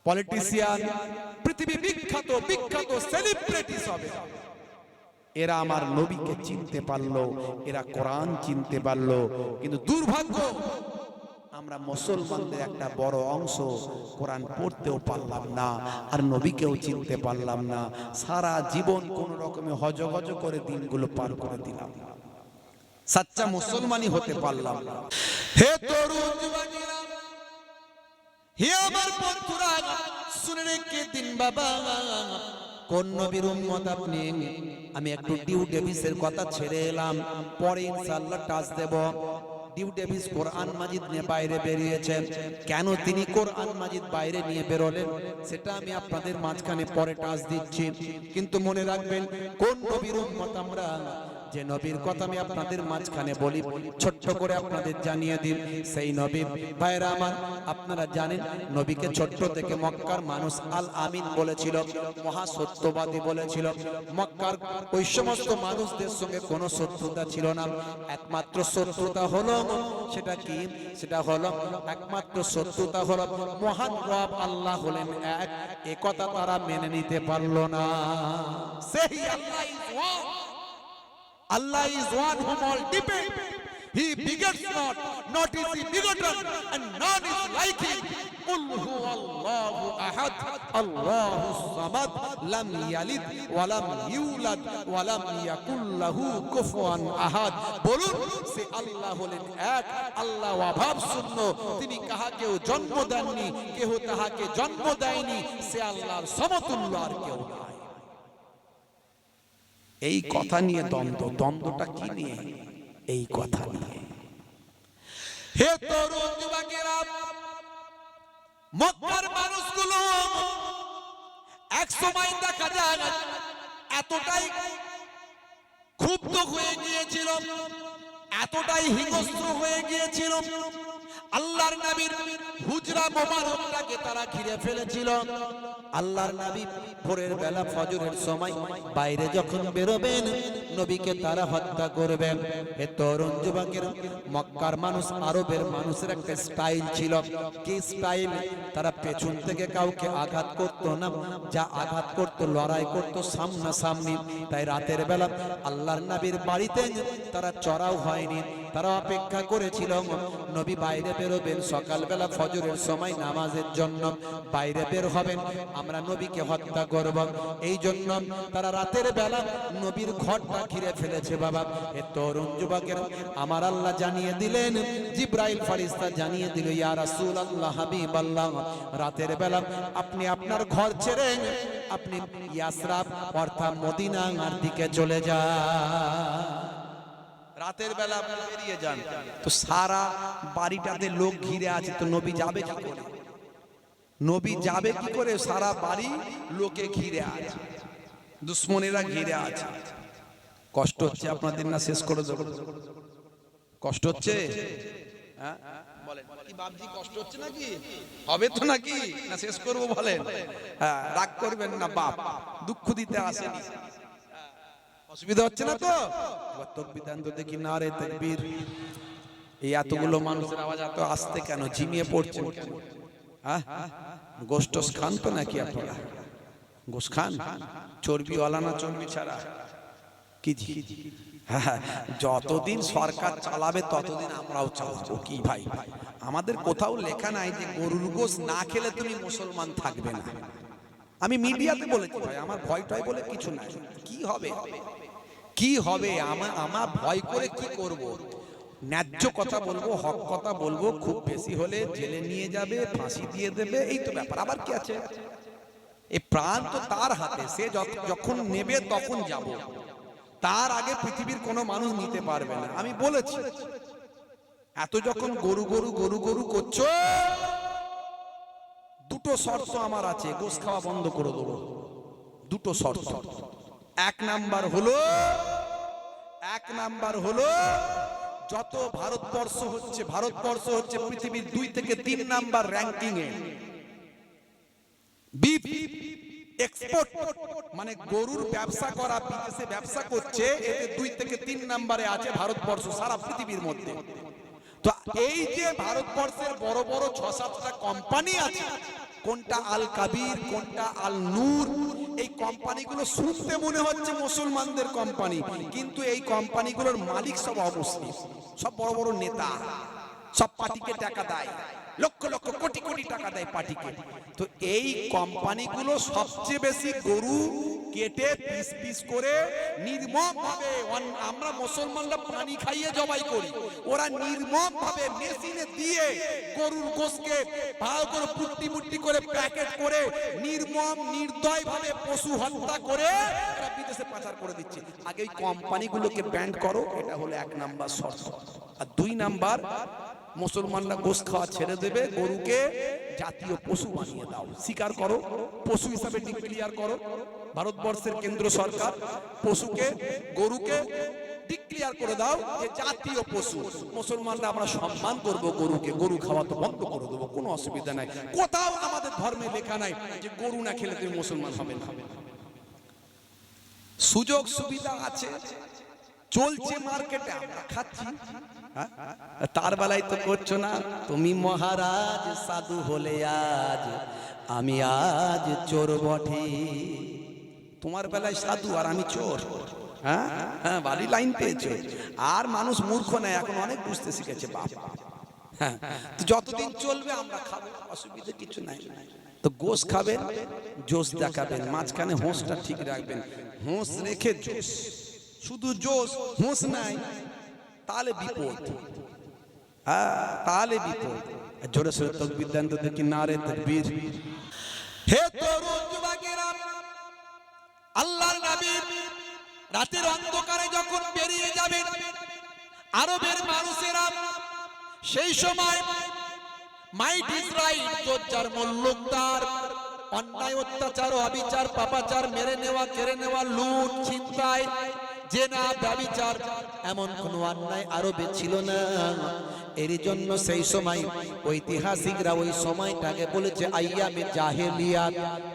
পলিটিশিয়ান, পৃথিবী বিখ্যাত বিখ্যাত সেলিব্রিটি হবে। এরা আমার নবীকে চিনতে পারলো, এরা কোরআন চিনতে পারলো। কিন্তু দুর্ভাগ্য, আমরা মুসলমানদের একটা বড় অংশ কোরআন পড়তেও পারলাম না, আর নবীকেও চিনতে পারলাম না। সারা জীবন কোন রকমে হজগজ করে দিনগুলো পার করে দিলাম, সাচ্চা মুসলমানই হতে পারলাম না। হে তরুণ যুবকেরা, হে আমার বন্ধুরা, শুনে রেখে দিন বাবা, কোন নবীর উম্মত আপনি? আমি একটু ডিউ ডেভিসের কথা ছেড়ে এলাম, পরে ইনশাআল্লাহ টাচ দেব। ডিউ ডেভিস কোরআন মাজিদ নিয়ে বাইরে বেরিয়েছেন। কেন তিনি কোরআন মাজিদ বাইরে নিয়ে বেরোলেন সেটা আমি আপনাদের মাঝখানে পরে টাচ দিচ্ছি। কিন্তু মনে রাখবেন, কোন নবীর উম্মত আমরা? যে নবীর কথা আমি আপনাদের মাঝখানে বলি, ছোট্ট করে আপনাদের জানিয়ে দিন। সেই নবী ভাইরা আমার, আপনারা জানেন নবীকে ছোট্ট থেকে মক্কার মানুষ আল আমিন বলেছিল, মহা সত্যবাদী বলেছিল। মক্কার ওই সমস্ত মানুষদের সঙ্গে কোনো শত্রুতা ছিল না, একমাত্র শত্রুতা হলো, সেটা কি? সেটা হলো একমাত্র শত্রুতা হলো মহান রব আল্লাহ হলেন এক, এ কথা তারা মেনে নিতে পারলো না। সেই Allah is one, Allah is one whom all depend. He begets not, not is he begotten, and none is like him. Qul huwa Allahu ahad, Allahu samad, lam yalid wa lam yulad wa lam yakul lahu kufuwan ahad. বলুন, সে আল্লাহ হলেন এক, আল্লাহ অভাব শূন্য, তিনি কাহাকেও জন্ম দেননি, কেহ তাহাকে জন্ম দেয়নি, সে আল্লাহর সমতুল্য আর কেউ নাই। এই কথা নিয়ে দ্বন্দ্ব, দ্বন্দ্বটা কি নিয়ে? এই কথা নিয়ে। হে তরুণ যুবকেরা, মক্কার মানুষগুলো এক সময় দেখা যায় এতটাই ক্ষুব্ধ হয়ে গিয়েছিল, এতটাই হিংস্র হয়ে গিয়েছিল, আল্লাহর নবীর হুজরা মোবারকটাকে তারা ঘিরে ফেলেছিল। আল্লাহর নবী ভোরের বেলা ফজরের সময় বাইরে যখন বেরোবেন, নবীকে তারা হত্যা করবেন। হে তরুণ যুবকেরা, মক্কার মানুষ, আরবের মানুষের একটা স্টাইল ছিল। কি স্টাইল? তারা পেছন থেকে কাউকে আঘাত করতো না, যা আঘাত করতো লড়াই করতো সামনাসামনি। তাই রাতের বেলা আল্লাহর নবীর বাড়িতে তারা চড়াও হয়নি, তারা অপেক্ষা করেছিল নবী বাইরে বেরোবেন, সকালবেলা ফজরের সময় নামাজের জন্য বাইরে বের হবেন, আমরা নবীকে হত্যা করব। এই জন্য তারা রাতের বেলা নবীর ঘরটা ঘিরে ফেলেছে। বাবা, এ তরুণ যুবকের, আমার আল্লাহ জানিয়ে দিলেন, জিব্রাইল ফেরেশতা জানিয়ে দিল, ইয়া রাসূলুল্লাহ, হাবিবাল্লাহ, রাতের বেলা আপনি আপনার ঘর ছেড়ে আপনি ইয়াসরাব অর্থাৎ মদিনার দিকে চলে যান। রাতের বেলা আপনি বেরিয়ে যান, তো সারা বাড়িটাতে লোক ঘিরে আছে, তো নবী যাবে কি করে? নবী যাবে কি করে? সারা বাড়ি লোকে ঘিরে আছে, দুশ্মনেরা ঘিরে আছে। কষ্ট হচ্ছে আপনাদের না? শেষ করে দেব। কষ্ট হচ্ছে? হ্যাঁ বলেন কি বাপজি, কষ্ট হচ্ছে নাকি? হবে তো নাকি? না শেষ করব বলেন? হ্যাঁ, রাগ করবেন না, বাপ দুঃখ দিতে আসেনি। অসুবিধা হচ্ছে না তো? এবার তাকবীর দেন তো দেখি, নারে তাকবীর। এই এতগুলো মানুষের আওয়াজ এত আসতে কেন? ঝিমিয়ে পড়ছেন কেন? হ্যাঁ, গোশত খান তো নাকি আপনারা? গোশত খান? চর্বিওয়ালা না চর্বি ছাড়া? কি জি? হ্যাঁ, যতদিন সরকার চালাবে ততদিন আমরাও চালাবো। কি ভাই, আমাদের কোথাও লেখা নাই যে গরুর গোশত না খেলে তুমি মুসলমান থাকবে না। আমি মিডিয়াতে বলেছি ভাই, আমার ভয় টয় বলে কিছু নাই। কি হবে কি হবে, আমার ভয় করে কি করব? ন্যায্য কথা বলবো, হক কথা বলবো, খুব বেশি হলে জেলে নিয়ে যাবে, ফাঁসি দিয়ে দেবে, এই তো ব্যাপার। আবার কি আছে? এই প্রাণ তো তার হাতে, সে যখন নেবে তখন যাব, তার আগে পৃথিবীর কোনো মানুষ নিতে পারবে না। আমি বলেছি, এত যখন গরু গরু গরু গরু করছো, দুটো শর্ত আমার আছে, গোশ খাওয়া বন্ধ করে দেবো। দুটো শর্ত। এক নাম্বার হলো যত ভারতবর্ষ হচ্ছে পৃথিবীর 2 থেকে 3 নাম্বার র্যাঙ্কিং এ বিফ এক্সপোর্ট, মানে গরুর ব্যবসা করা, বিদেশে ব্যবসা করছে, এতে 2 থেকে 3 নম্বরে আছে ভারতবর্ষ সারা পৃথিবীর মধ্যে। তো এই যে ভারতবর্ষের বড় বড় 6-7টা কোম্পানি আছে, কোনটা আল কাবির, কোনটা আল নূর, এই কোম্পানিগুলো শুনতে মনে হচ্ছে মুসলমানদের কোম্পানি, কিন্তু এই কোম্পানিগুলোর মালিক সব অমুসলিম, সব বড় বড় নেতা, সব পার্টিকে টাকা দেয়, লক্ষ লক্ষ কোটি কোটি টাকা দেয় পার্টিকে। তো এই কোম্পানিগুলো সবচেয়ে বেশি গরু কেটে পিস পিস করে নির্মম ভাবে, আমরা মুসলমানরা পানি খাইয়ে জবাই করি, ওরা নির্মম ভাবে মেশিনে দিয়ে গরুর গোশতকে ভালো করে পুট্টি মুট্টি করে প্যাকেট করে নির্মম নির্দয় ভাবে পশু হত্যা করে ওরা বিদেশে পাচার করে দিচ্ছে। আগে এই কোম্পানিগুলোকে ব্যান্ড করো, এটা হলো 1 নাম্বার শর্ত। আর 2 নাম্বার, মুসলমানরা গোশত খাওয়া ছেড়ে দেবে, গরুকে জাতীয় পশু বানিয়ে দাও, স্বীকার করো, পশু হিসাবে ডিক্লেয়ার করো। ভারতবর্ষের কেন্দ্র সরকার পশুকে, গরুকে ডিক্লেয়ার করে দাও যে জাতীয় পশু। মুসলমানরা আমরা সম্মান করব গরুকে, গরু খাওয়া তো বন্ধ করে দেবো, কোনো অসুবিধা নাই। কোথাও আমাদের ধর্মে লেখা নাই যে গরু না খেলে তুমি মুসলমান হবে না। সুযোগ সুবিধা আছে, চলছে মার্কেটে, আমরা খাচ্ছি। তার বেলায় তো করছো না। তুমি মহারাজ সাধু হলে আজ, আমি আজ চোর বটে। তোমার বেলায় সাধু আর আমি চোর। হ্যাঁ হ্যাঁ, বাড়ি লাইন পেয়েছো। আর মানুষ মূর্খ নয়, এখন অনেক বুঝতে শিখেছে বাপ। হ্যাঁ, তো যতদিন চলবে আমরা খাবো, অসুবিধা কিছু নাই। তো গোশ খাবেন, জোশ দেখাবেন, মাঝখানে হোঁশটা ঠিক রাখবেন। হোঁশ রেখে জোশ, শুধু জোশ হোঁশ নাই, তাহলে বিপদ। হ্যাঁ, তাহলে বিপদ। জোরে সোরে তাকবীর দেন তো দেখি, নারে তাকবীর। হে তরুণ যুবকেরা, আল্লাহর নবী রাতের অন্ধকারে যখন বেরিয়ে যাবেন, আরবের মানুষেরা সেই সময় মাইট ইজ রাইট, জোজ্জার মল্লুকদার, অন্যায় অত্যাচার অবিচার পাপাচার, মেরে নেওয়া কেড়ে নেওয়া, লুট ছিনতাই জেনা ব্যভিচার, এমন কোন অন্যায় আরবে ছিল না। এর জন্য সেই সময় ঐতিহাসিকরা ওই সময়টাকে বলেছে আইয়ামে জাহেলিয়াত,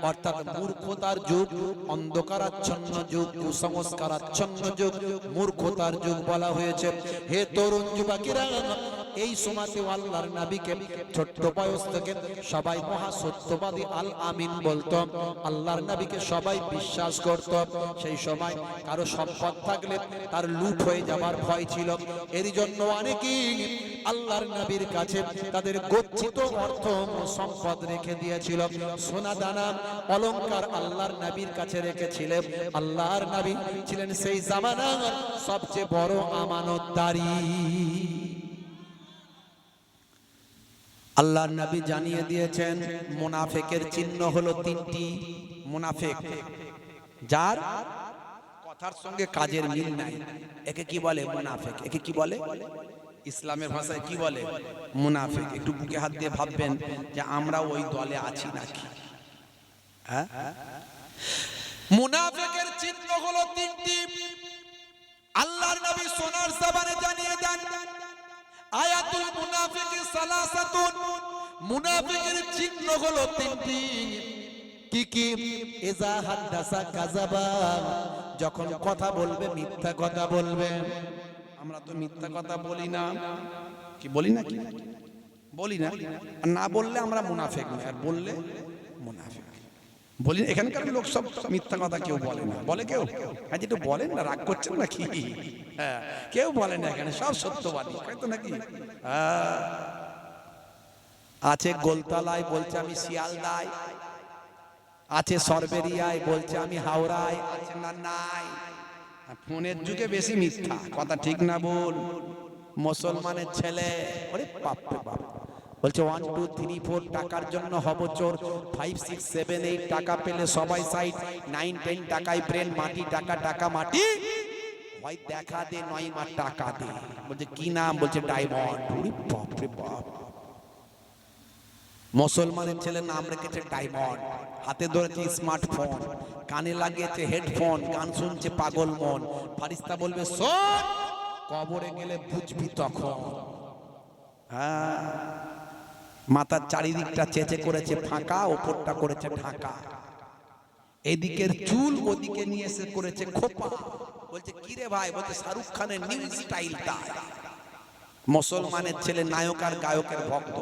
অর্থাৎ মূর্খতার যুগ, অন্ধকারাচ্ছন্ন যুগ, কুসংস্কারাচ্ছন্ন যুগ, মূর্খতার যুগ বলা হয়েছে। হে তরুণ যুবকেরা, এই সময়তে আল্লাহর নবীকে ছোট্ট বয়স থেকে সবাই মহা সত্যবাদী আল আমিন বলতো, আল্লাহর নবীকে সবাই বিশ্বাস করত। সেই সময় কারো সম্পদ থাকলে তার লুট হয়ে যাবার ভয় ছিল। এর জন্য অনেকেই আল্লাহর নবীর কাছে তাদের গচ্ছিত অর্থ সম্পদ রেখে দিয়েছিল, সোনা দানা অলংকার আল্লাহর নবীর কাছে রেখেছিলেন। আল্লাহর নবী ছিলেন সেই জামানার সবচেয়ে বড় আমানতদারি। আল্লাহর নবী জানিয়ে দিয়েছেন মুনাফিকের চিহ্ন হলো 3টি। মুনাফিক যার কথার সঙ্গে কাজের মিল নাই, একে কি বলে? মুনাফিক। একে কি বলে? ইসলামের ভাষায় কি বলে? মুনাফিক। একটু বুকে হাত দিয়ে ভাববেন যে আমরা ওই দলে আছি নাকি। হ্যাঁ, মুনাফিকের চিহ্ন হলো তিনটি। আল্লাহর নবী সোনার জবানে জানিয়ে দেন, আয়াতুল মুনাফিকি সালাসাতুন, মুনাফিকের চিহ্ন হলো তিনটি। কি কি? ইজা হাদাসা কাযাবা, যখন কথা বলবে মিথ্যা কথা বলবে। আমরা তো মিথ্যা কথা বলি না, কি বলি না? কি বলি না? আর না বললে আমরা মুনাফিক নই, আর বললে মুনাফিক। বলি না। এখানকার লোক সব মিথ্যা কথা কেউ বলে না। বলে কেউ? হ্যাঁ, যেটা বলেন না, রাগ করছেন নাকি? হ্যাঁ, কেউ বলে না এখানে, সব সত্যবাদী, হয়তো নাকি? আছে গোলতলায়, বলছে আমি শিয়ালদায়। আছে সরবেরিয়ায়, বলছে আমি হাওড়ায়। আছে না? নাই। ফোনের যুগে বেশি মিথ্যা কথা, ঠিক না বল? মুসলমানের ছেলে, ওরে বাপ রে বাপ, বলছে 1 2 3 4 টাকার জন্য হব চোর, 5 6 7 8 টাকা পেলে সবাই সাইড, 9 10 টাকায় ব্রেন মাটি, টাকা টাকা মাটি, ভাই দেখা দে, 9 মাস টাকা দে। বলছে কি নাম? বলছে ডায়মন্ড। ওরে বাপ রে বাপ, মুসলমানের ছেলে নাম রেখেছে ডায়মন্ড। হাতে ধরেছে স্মার্টফোন, কানে লাগিয়েছে হেডফোন, গান শুনছে পাগল মন। ফারিস্তা বলবে শোন, কবরে গেলে বুঝবি তখন। হ্যাঁ, মাথার চারিদিকটা চেঁচে করেছে ফাঁকা, ওপরটা করেছে ঢাকা। এদিকের চুল ওদিকে নিয়ে এসে করেছে খোপা। বলছে কি রে ভাই? বলছে শাহরুখ খানের নিউ স্টাইলটা। মুসলমানের ছেলে নায়ক আর গায়কের ভক্ত।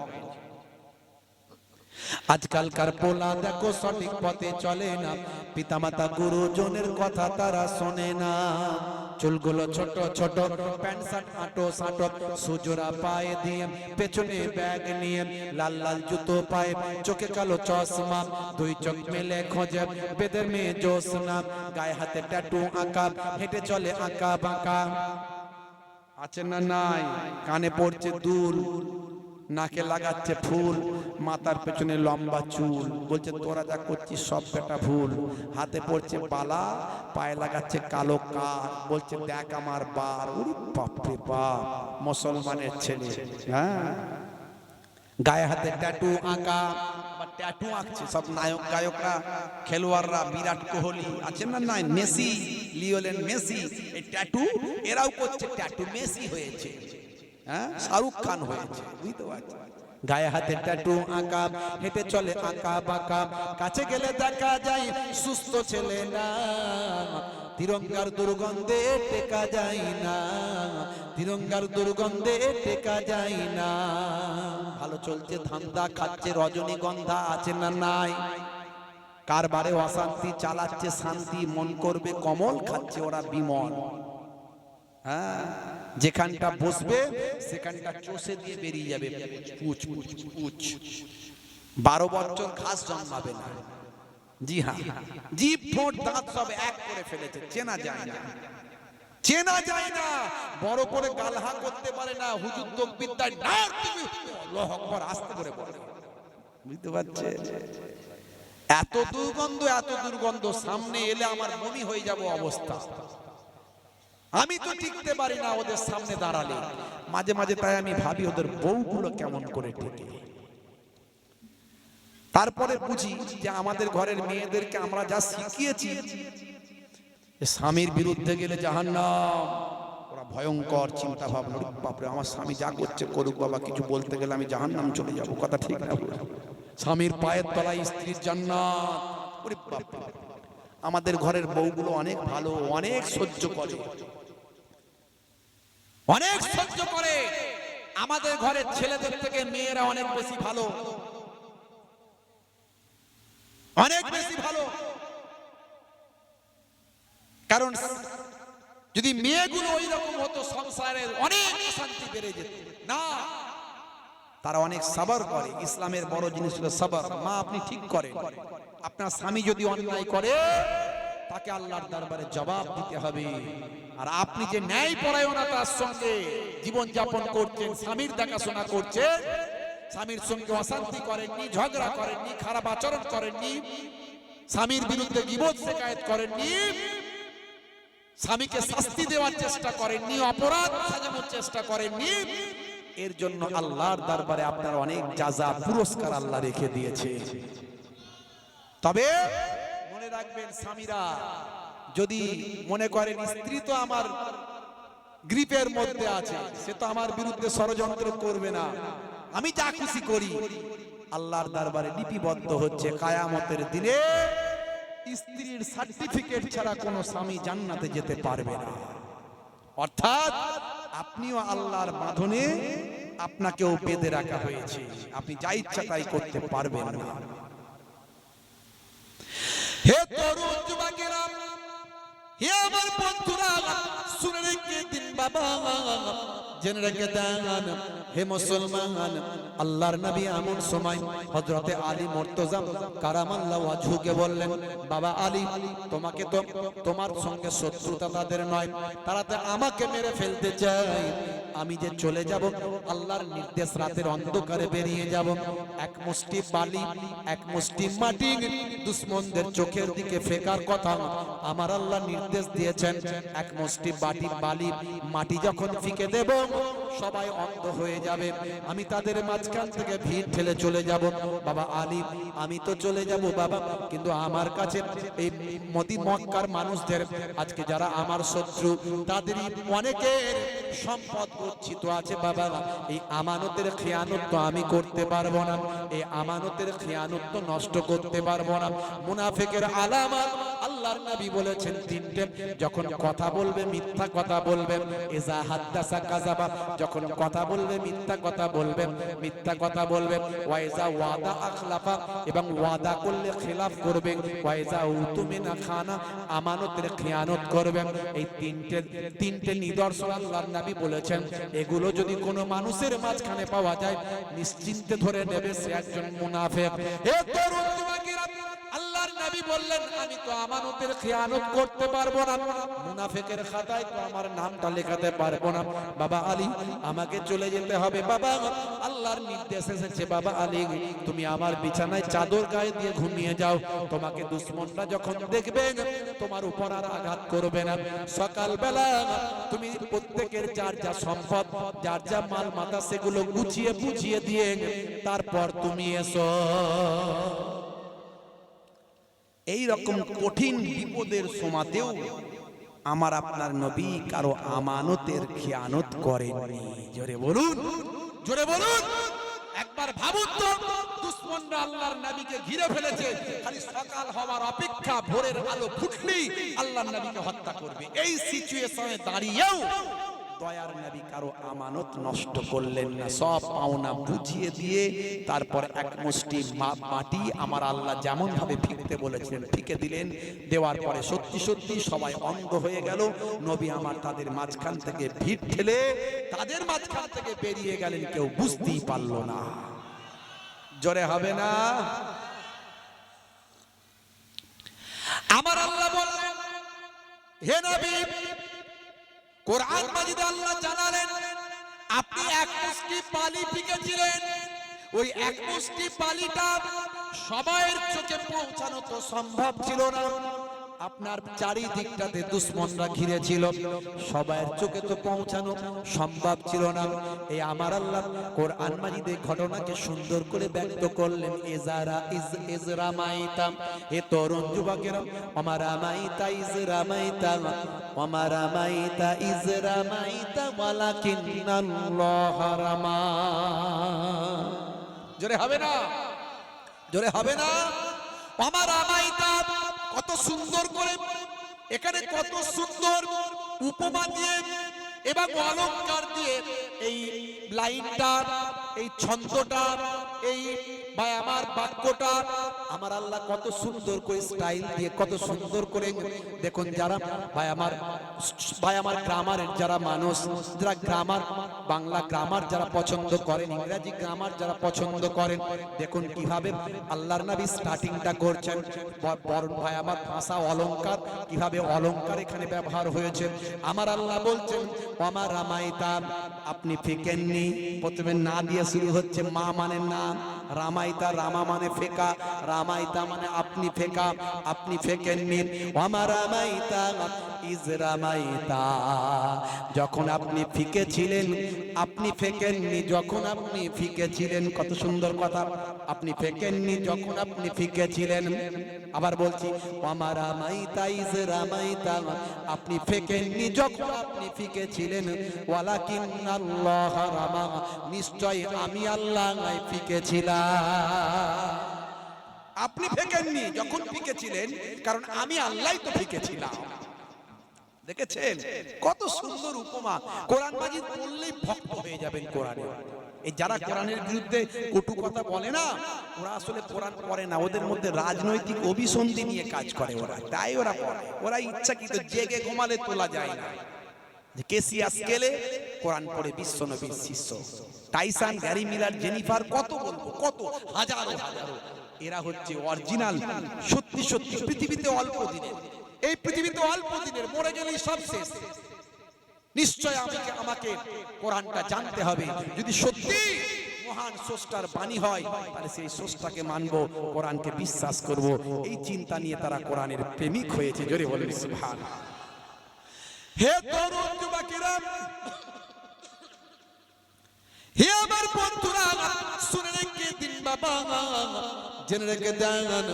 আজকালকার পোলা দেখো সঠিক পথে চলে না, পিতামাতা গুরুজনের কথা তারা শোনে না। চুলগুলো ছোট ছোট, প্যান্ট শার্ট আটো সাটো, সুজোরা পায়ে দিয়ে, পেছনে ব্যাগ নিয়ে, লাল লাল জুতো পায়ে, চোখে কালো চশমা, দুই চোখ মেলে খোঁজে বেদের মেয়ে জোসনা, গায়ে হাতে ট্যাটু আঁকা, হেঁটে চলে আঁকা বাঁকা। আছে না? নাই। কানে পড়ছে দুল, নাকে লাগাচ্ছে ফুল, মাথার পেছনে লম্বা চুল। বলছে তোরা যা করছিস সব বেটা ভুল। হাতে পড়ছে বালা, পায়ে লাগাচ্ছে কালো কার, বলছে দেখ আমার বার। ওরে বাপ রে বাপ, মুসলমানের ছেলে। হ্যাঁ, গায়ে হাতে ট্যাটু আঁকা, আবার ট্যাটু আঁকছে সব নায়ক গায়করা, খেলোয়াড়রা। বিরাট কোহলি আছে না? নাই। মেসি, লিওনেল মেসি, এই ট্যাটু এরাও করছে। ট্যাটু মেসি হয়েছে, হ্যাঁ, শাহরুখ খান হয়েছে, বুঝতে পারছি। গায়ে হাতে ট্যাটু আঁকা, হেঁটে চলে আঁকা বাঁকা, কাছে গেলে দেখা যায় সুস্থ ছেলে না। তিরঙ্গার দুর্গন্ধে টেকা যায় না, তিরঙ্গার দুর্গন্ধে টেকা যায় না। ভালো চলছে ধান্দা, খাচ্ছে রজনীগন্ধা। আছে না? নাই। কারবারে অশান্তি, চালাচ্ছে শান্তি, মন করবে কমল, খাচ্ছে ওরা বিমল। হ্যাঁ, যেখানটা বসবে সেখানটা চষে দিয়ে বেরিয়ে যাবে, পুচ পুচ পুচ। 12 বছর ঘাস জন্মাবে না। জি হ্যাঁ, জিভ ঠোঁট দাঁত সব এক করে ফেলেছে, চেনা যায় না, চেনা যায় না। বড় করে গালহা করতে পারে না। হুজুর তকবীরদার ডাক তুমি আল্লাহু আকবার আস্তে করে বলে, বুঝতে পারছে? এত দুর্গন্ধ, এত দুর্গন্ধ, সামনে এলে আমার বমি হয়ে যাব অবস্থা। আমি তো টিকতে পারি না ওদের সামনে দাঁড়ালে। মাঝে মাঝে তাই আমি ভাবি ওদের বউগুলো কেমন করে টিকে। তারপরে বুঝি যে আমাদের ঘরের মেয়েদেরকে আমরা যা শিখিয়েছি, স্বামীর বিরুদ্ধে গেলে জাহান্নাম, ওরা ভয়ঙ্কর চিন্তা ভাবনা। বাপরে, আমার স্বামী যা করছে করুক বাবা, কিছু বলতে গেলে আমি জাহান্নাম চলে যাব, কথা ঠিক না? স্বামীর পায়ের তলায় স্ত্রীর জান্নাত। ওরে বাপ, আমাদের ঘরের বউগুলো অনেক ভালো, অনেক সহ্য করে, অনেক সহ্য করে। আমাদের ঘরের ছেলেদের থেকে মেয়েরা অনেক বেশি ভালো, অনেক বেশি ভালো। কারণ যদি মেয়েগুলো ওই রকম হতো, সংসারের অনেক শান্তি বেড়ে যেত না। তারা অনেক সবর করে। ইসলামের বড় জিনিস হলো সবর। মা, আপনি ঠিক করেন, আপনার স্বামী যদি অন্যায় করে তাকে আল্লাহর দরবারে জবাব দিতে হবে। আর আপনি যে ন্যায় পরায়ণতার সঙ্গে জীবন যাপন করছেন, স্বামীর দেখাশোনা করছেন, স্বামীর সঙ্গে অশান্তি করেননি, ঝগড়া করেননি, খারাপ আচরণ করেননি, স্বামীর বিরুদ্ধে গীবত শিকায়েত করেননি, স্বামীকে শাস্তি দেওয়ার চেষ্টা করেননি, অপরাধ সাজানোর চেষ্টা করেননি। এর জন্য আল্লাহর দরবারে আপনার অনেক জাযা পুরস্কার আল্লাহ রেখে দিয়েছে। তবে মনে রাখবেন স্বামীরা যদি মনে করেন স্ত্রী তো আমার গ্রিপের মধ্যে আছে, সে তো আমার বিরুদ্ধে ষড়যন্ত্র করবে না, আমি যা খুশি করি, আল্লাহর দরবারে লিপিবদ্ধ হচ্ছে কিয়ামতের দিনে স্ত্রীর সার্টিফিকেট ছাড়া কোনো স্বামী জান্নাতে যেতে পারবে না। অর্থাৎ আপনিও আল্লাহর বাঁধনে আপনাকেও বেঁধে রাখা হয়েছে, আপনি যা ইচ্ছা তাই করতে পারবেন না। হে তরুণ যুবকেরা, হে আমার বন্ধুরা, শুনে রেখে দিন বাবা, জেনে রেখে দেন হে মুসলমান, আল্লাহর নবী এমন সময় হযরতে আলী মুর্তজা কারামাল্লাহু ওয়াজহুকে বললেন, বাবা আলী, তোমাকে তো তোমার সঙ্গে শত্রুতা তাদের নয়, তারা তো আমাকে মেরে ফেলতে চায়। আমি যে চলে যাব, আল্লাহর নির্দেশ, রাতের অন্ধকারে বেরিয়ে যাব, এক মুষ্টি বালি, এক মুষ্টি মাটি দুশমনদের চোখের দিকে ফেকার কথা আমার আল্লাহ নির্দেশ দিয়েছেন। এক মুষ্টি বালি মাটি যখন ফিকে দেব, সবাই অন্ধ হয়ে যাবে, আমি তাদের মাঝখান থেকে ভিড় ঠেলে চলে যাব। বাবা আলী, আমি তো চলে যাব বাবা, কিন্তু আমার কাছে এই মক্কার মানুষদের, আজকে যারা আমার শত্রু, তাদেরই অনেকের সম্পদ গচ্ছিত আছে বাবা, এই আমানতের খেয়ানত তো আমি করতে পারবো না, এই আমানতের খেয়ানত তো নষ্ট করতে পারবো না। মুনাফিকের আলামত আল্লাহর নবী বলেছেন তিনটে, যখন কথা বলবে মিথ্যা কথা বলবে, ইজা হাদ্দাসা কাযাবা, যখন কথা বলবে মিথ্যা কথা বলবে, মিথ্যা কথা বলবে, ওয়া ইজা ওয়াদা আখলাফা, এবং ওয়াদা করলে খিলাফ করবে, ওয়া ইজা উতুমিনা খানা, আমানতের খেয়ানত করবে। এই তিনটে নিদর্শন আল্লাহর নবী বলেছেন, এগুলো যদি কোনো মানুষের মাঝখানে পাওয়া যায়, নিশ্চিন্তে ধরে নেবে সে একজন মুনাফিক। হে তরুণ যুবকেরা, আল্লাহর নবী বললেন, আমি তো আমানতের খেয়ানত করতে পারবো না, মুনাফিকের খাতায় তো আমার নামটা লেখাতে পারবো না। বাবা আলী, আমাকে চলে যেতে হবে বাবা, আল্লাহর নির্দেশ এসেছে। বাবা আলী, তুমি আমার বিছানায় চাদর গায়ে দিয়ে ঘুমিয়ে যাও, তোমাকে দুশমনরা যখন দেখবে তোমার উপর আর আঘাত করবে না। সকালবেলা তুমি প্রত্যেকের যার যা সম্পদ, যার যা মাল মাথা, সেগুলো গুছিয়ে বুঝিয়ে দিয়ে তারপর তুমি এসো। এই রকম কঠিন বিপদের সময়তেও আমার আপনার নবী কারো আমানতের খেয়ানত করেননি। জোরে বলুন, জোরে বলুন। একবার ভাবুন তো, দুশমনরা আল্লাহর নবীকে ঘিরে ফেলেছে, খালি সকাল হওয়ার অপেক্ষা, ভোরের আলো ফুটলেই আল্লাহর নবীকে হত্যা করবে। এই সিচুয়েশনে দাঁড়িয়েও দয়ার নবী কারো আমানত নষ্ট করলেন না, সব পাওনা বুঝিয়ে দিয়ে তারপর এক মুষ্টি মাটি আমার আল্লাহ যেমন ভাবে ফিকতে বলেছিলেন ফিকে দিলেন। দেওয়ার পরে সত্যি সত্যি সবাই অন্ধ হয়ে গেল। নবী আমার তাদের মাঝখান থেকে ভিড় ঠেলে তাদের মাঝখান থেকে বেরিয়ে গেলেন, কেউ বুঝতেই পারলো না। জোরে হবে না? আমার আল্লাহ বললেন, হে নবী, কোরআন মাজিদে আল্লাহ জানালেন, আপনি এক মুষ্টি বালি ফিকেছিলেন, ওই এক মুষ্টি বালিটা সবাইয়ের চোখে পৌঁছানো তো সম্ভব ছিল না। আপনার চারিদিকটাতে দুশমনরা ঘিরে ছিল, সবাইয়ের চোখে তো পৌঁছানো সম্ভব ছিল না। এই আমার আল্লাহ কোরআন মাজিদে ঘটনাকে সুন্দর করে ব্যক্ত করলেন। ইজরামাইতা, হে তরুণ যুবকেরা, আমারামাইতা ইজরামাইতা, আমারামাইতা ইজরামাইতা ওয়ালাকিন্নাল্লাহ রামা। জোরে হবে না? জোরে হবে না? আমারামাইতা, কত সুন্দর করে এখানে, কত সুন্দর উপমা দিয়ে এবং অলংকার দিয়ে এই লাইনটা, এই ছন্দটা, এই ভাই আমার বাক্যটা আমার আল্লাহ কত সুন্দর করে স্টাইল দিয়ে, কত সুন্দর করে দেখুন। যারা ভাই আমার গ্রামারের যারা মানুষ, যারা গ্রামার, বাংলা গ্রামার যারা পছন্দ করেন, ইংরেজি গ্রামার যারা পছন্দ করেন, দেখুন কিভাবে আল্লাহর নবী স্টার্টিংটা করছেন। বরণ ভাই আমার ভাষা অলংকার, কিভাবে অলংকার এখানে ব্যবহার হয়েছে। আমার আল্লাহ বলছেন, আমার রামাইতা, আপনি ফেকেননি। প্রথমে না দিয়ে শুরু হচ্ছে, মা মানে না, রামাইতা, রামা মানে ফেকা, রামাইতা মানে আপনি ফেকা, আপনি ফেকেননি। ওয়ামা রামাইতা ইজ রামাইতা, যখন আপনি ফিকেছিলেন, আপনি ফেকেননি যখন আপনি ফিকেছিলেন। কত সুন্দর কথা, আপনি ফেকেননি যখন আপনি ফিকেছিলেন। আবার বলছি, ওয়ামা রামাইতা ইজ রামাইতা, আপনি ফেকেননি যখন আপনি ফিকেছিলেন। ওয়ালাকিন্নাল্লাহ রামা, নিশ্চয় আমি আল্লাহ ফিকেছিলাম। আপনি ফেকেননি যখন ফিকেছিলেন, কারণ আমি আল্লাহই তো ফিকেছিলাম। দেখেছেন কত সুন্দর উপমা। কোরআন মাজিদ পড়লেই ভক্ত হয়ে যাবেন কোরআনে। এই যারা কোরআনের বিরুদ্ধে কটু কথা বলে না, ওরা আসলে কোরআন পড়ে না, ওদের মধ্যে রাজনৈতিক অভিসন্ধি নিয়ে কাজ করে ওরা, তাই ওরা পড়ে। ওরা ইচ্ছাকৃত জেগে ঘুমালে তোলা যায় না। যে কেসিয়াস স্কেলে কোরআন পড়ে বিশ্বনবীর শিষ্য, টাইসান, গ্যারি মিলার, জেনিফার, কত বলবো, কত হাজারো হাজারো। এরা হচ্ছে অরিজিনাল, সত্যি সত্যি পৃথিবীতে অল্প দিনের, এই পৃথিবীতে অল্প দিনের, মরে গেলেই সব শেষ। নিশ্চয় আমাকে কোরআনটা জানতে হবে। যদি সত্যি মহান স্রষ্টার বাণী হয়, তাহলে সেই স্রষ্টাকে মানবো, কোরআনকে বিশ্বাস করব। এই চিন্তা নিয়ে তারা কোরআনের প্রেমিক হয়েছে। জোরে বলেন সুবহানাল্লাহ। হে তরুণ যুবকেরা, হে আমার বন্ধুরা, শুনে রেখে দিন বাবা, জেনে রেখে দেন।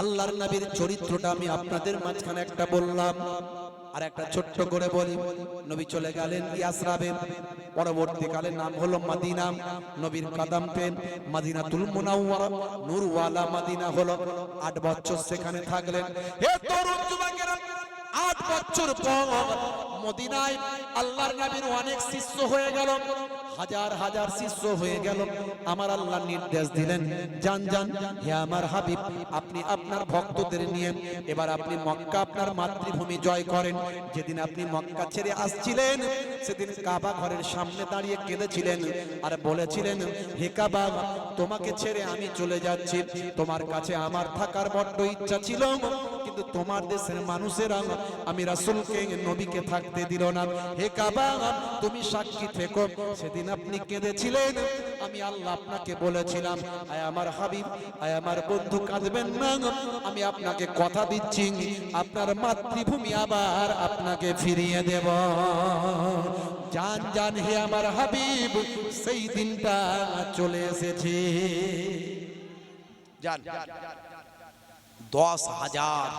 আল্লাহর নবীর চরিত্রটা আমি আপনাদের মাঝখানে একটা বললাম, আর একটা ছোট্ট করে বলি। নবী চলে গেলেন ইয়াসরাবে, পরবর্তীকালে নাম হলো মদিনা। নবীর কদম পে মদিনাতুল মুনাওয়ারা, নূরওয়ালা মদিনা হলো। 8 বছর সেখানে থাকলেন। হে তরুণ যুবকেরা, 8 বছর পর মদিনায় আল্লাহর নবীর অনেক শিষ্য হয়ে গেল, হাজার হাজার শিষ্য হয়ে গেল। আমার আল্লাহ নির্দেশ দিলেন, যান যান হে আমার হাবিব, আপনি আপনার ভক্তদের নিয়ে এবার আপনি মক্কা, আপনার মাতৃভূমি জয় করেন। যেদিন আপনি মক্কা ছেড়ে আসছিলেন, সেদিন কাবা ঘরের সামনে দাঁড়িয়ে কেঁদেছিলেন আর বলেছিলেন, হে কাবা, তোমাকে ছেড়ে আমি চলে যাচ্ছি। তোমার কাছে আমার থাকার বড্ড ইচ্ছা ছিল, কিন্তু তোমার দেশের মানুষেরা আমি রাসূলকে, নবীকে থাকতে দিল না। হে কাবা, তুমি সাক্ষী থেকো, সেদিন আপনি কেঁদেছিলেন, আমি আল্লাহ আপনাকে বলেছিলাম, আয় আমার হাবিব, আয় আমার বন্ধু, কাঁদবেন না। আমি আপনাকে কথা দিচ্ছি, আপনার মাতৃভূমি আবার আপনাকে ফিরিয়ে দেব। জান জান হে আমার হাবিব, সেই দিনটা চলে এসেছে। জান 10,000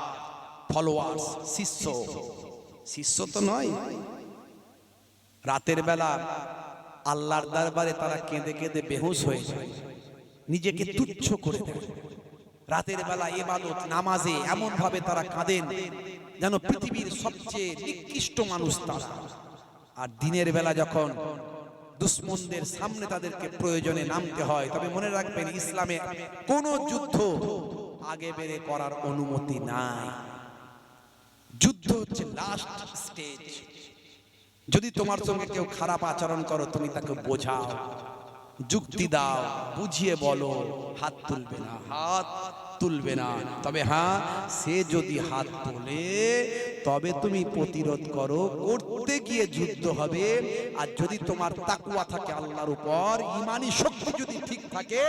ফলোয়ার্স, শিষ্য, শিষ্য তো নয়। রাতের বেলা আল্লাহর দরবারে তারা কেঁদে কেঁদে বেহুশ হয়ে যায়, নিজেকে তুচ্ছ করে দেয়। রাতের বেলা ইবাদত নামাজে এমন ভাবে তারা কাঁদেন যেন পৃথিবীর সবচেয়ে নিকৃষ্ট মানুষ তারা। আর দিনের বেলা যখন দুশ্মনদের সামনে তাদেরকে প্রয়োজনে নামতে হয়, তবে মনে রাখবেন, ইসলামে কোন যুদ্ধ আগে বেড়ে করার অনুমতি নাই। যুদ্ধ হচ্ছে লাস্ট স্টেজ। যদি তোমার সঙ্গে কেউ খারাপ আচরণ করো, তুমি তাকে বোঝাও, যুক্তি দাও, বুঝিয়ে বলো, হাত তুলবে না, হাত তুলবে না। তবে হ্যাঁ, সে যদি হাত তোলে তবে তুমি প্রতিরোধ করো, করতে গিয়ে যুদ্ধ হবে। আর যদি তোমার তাকওয়া থাকে আল্লাহর উপর, ঈমানি শক্তি যদি ঠিক থাকে,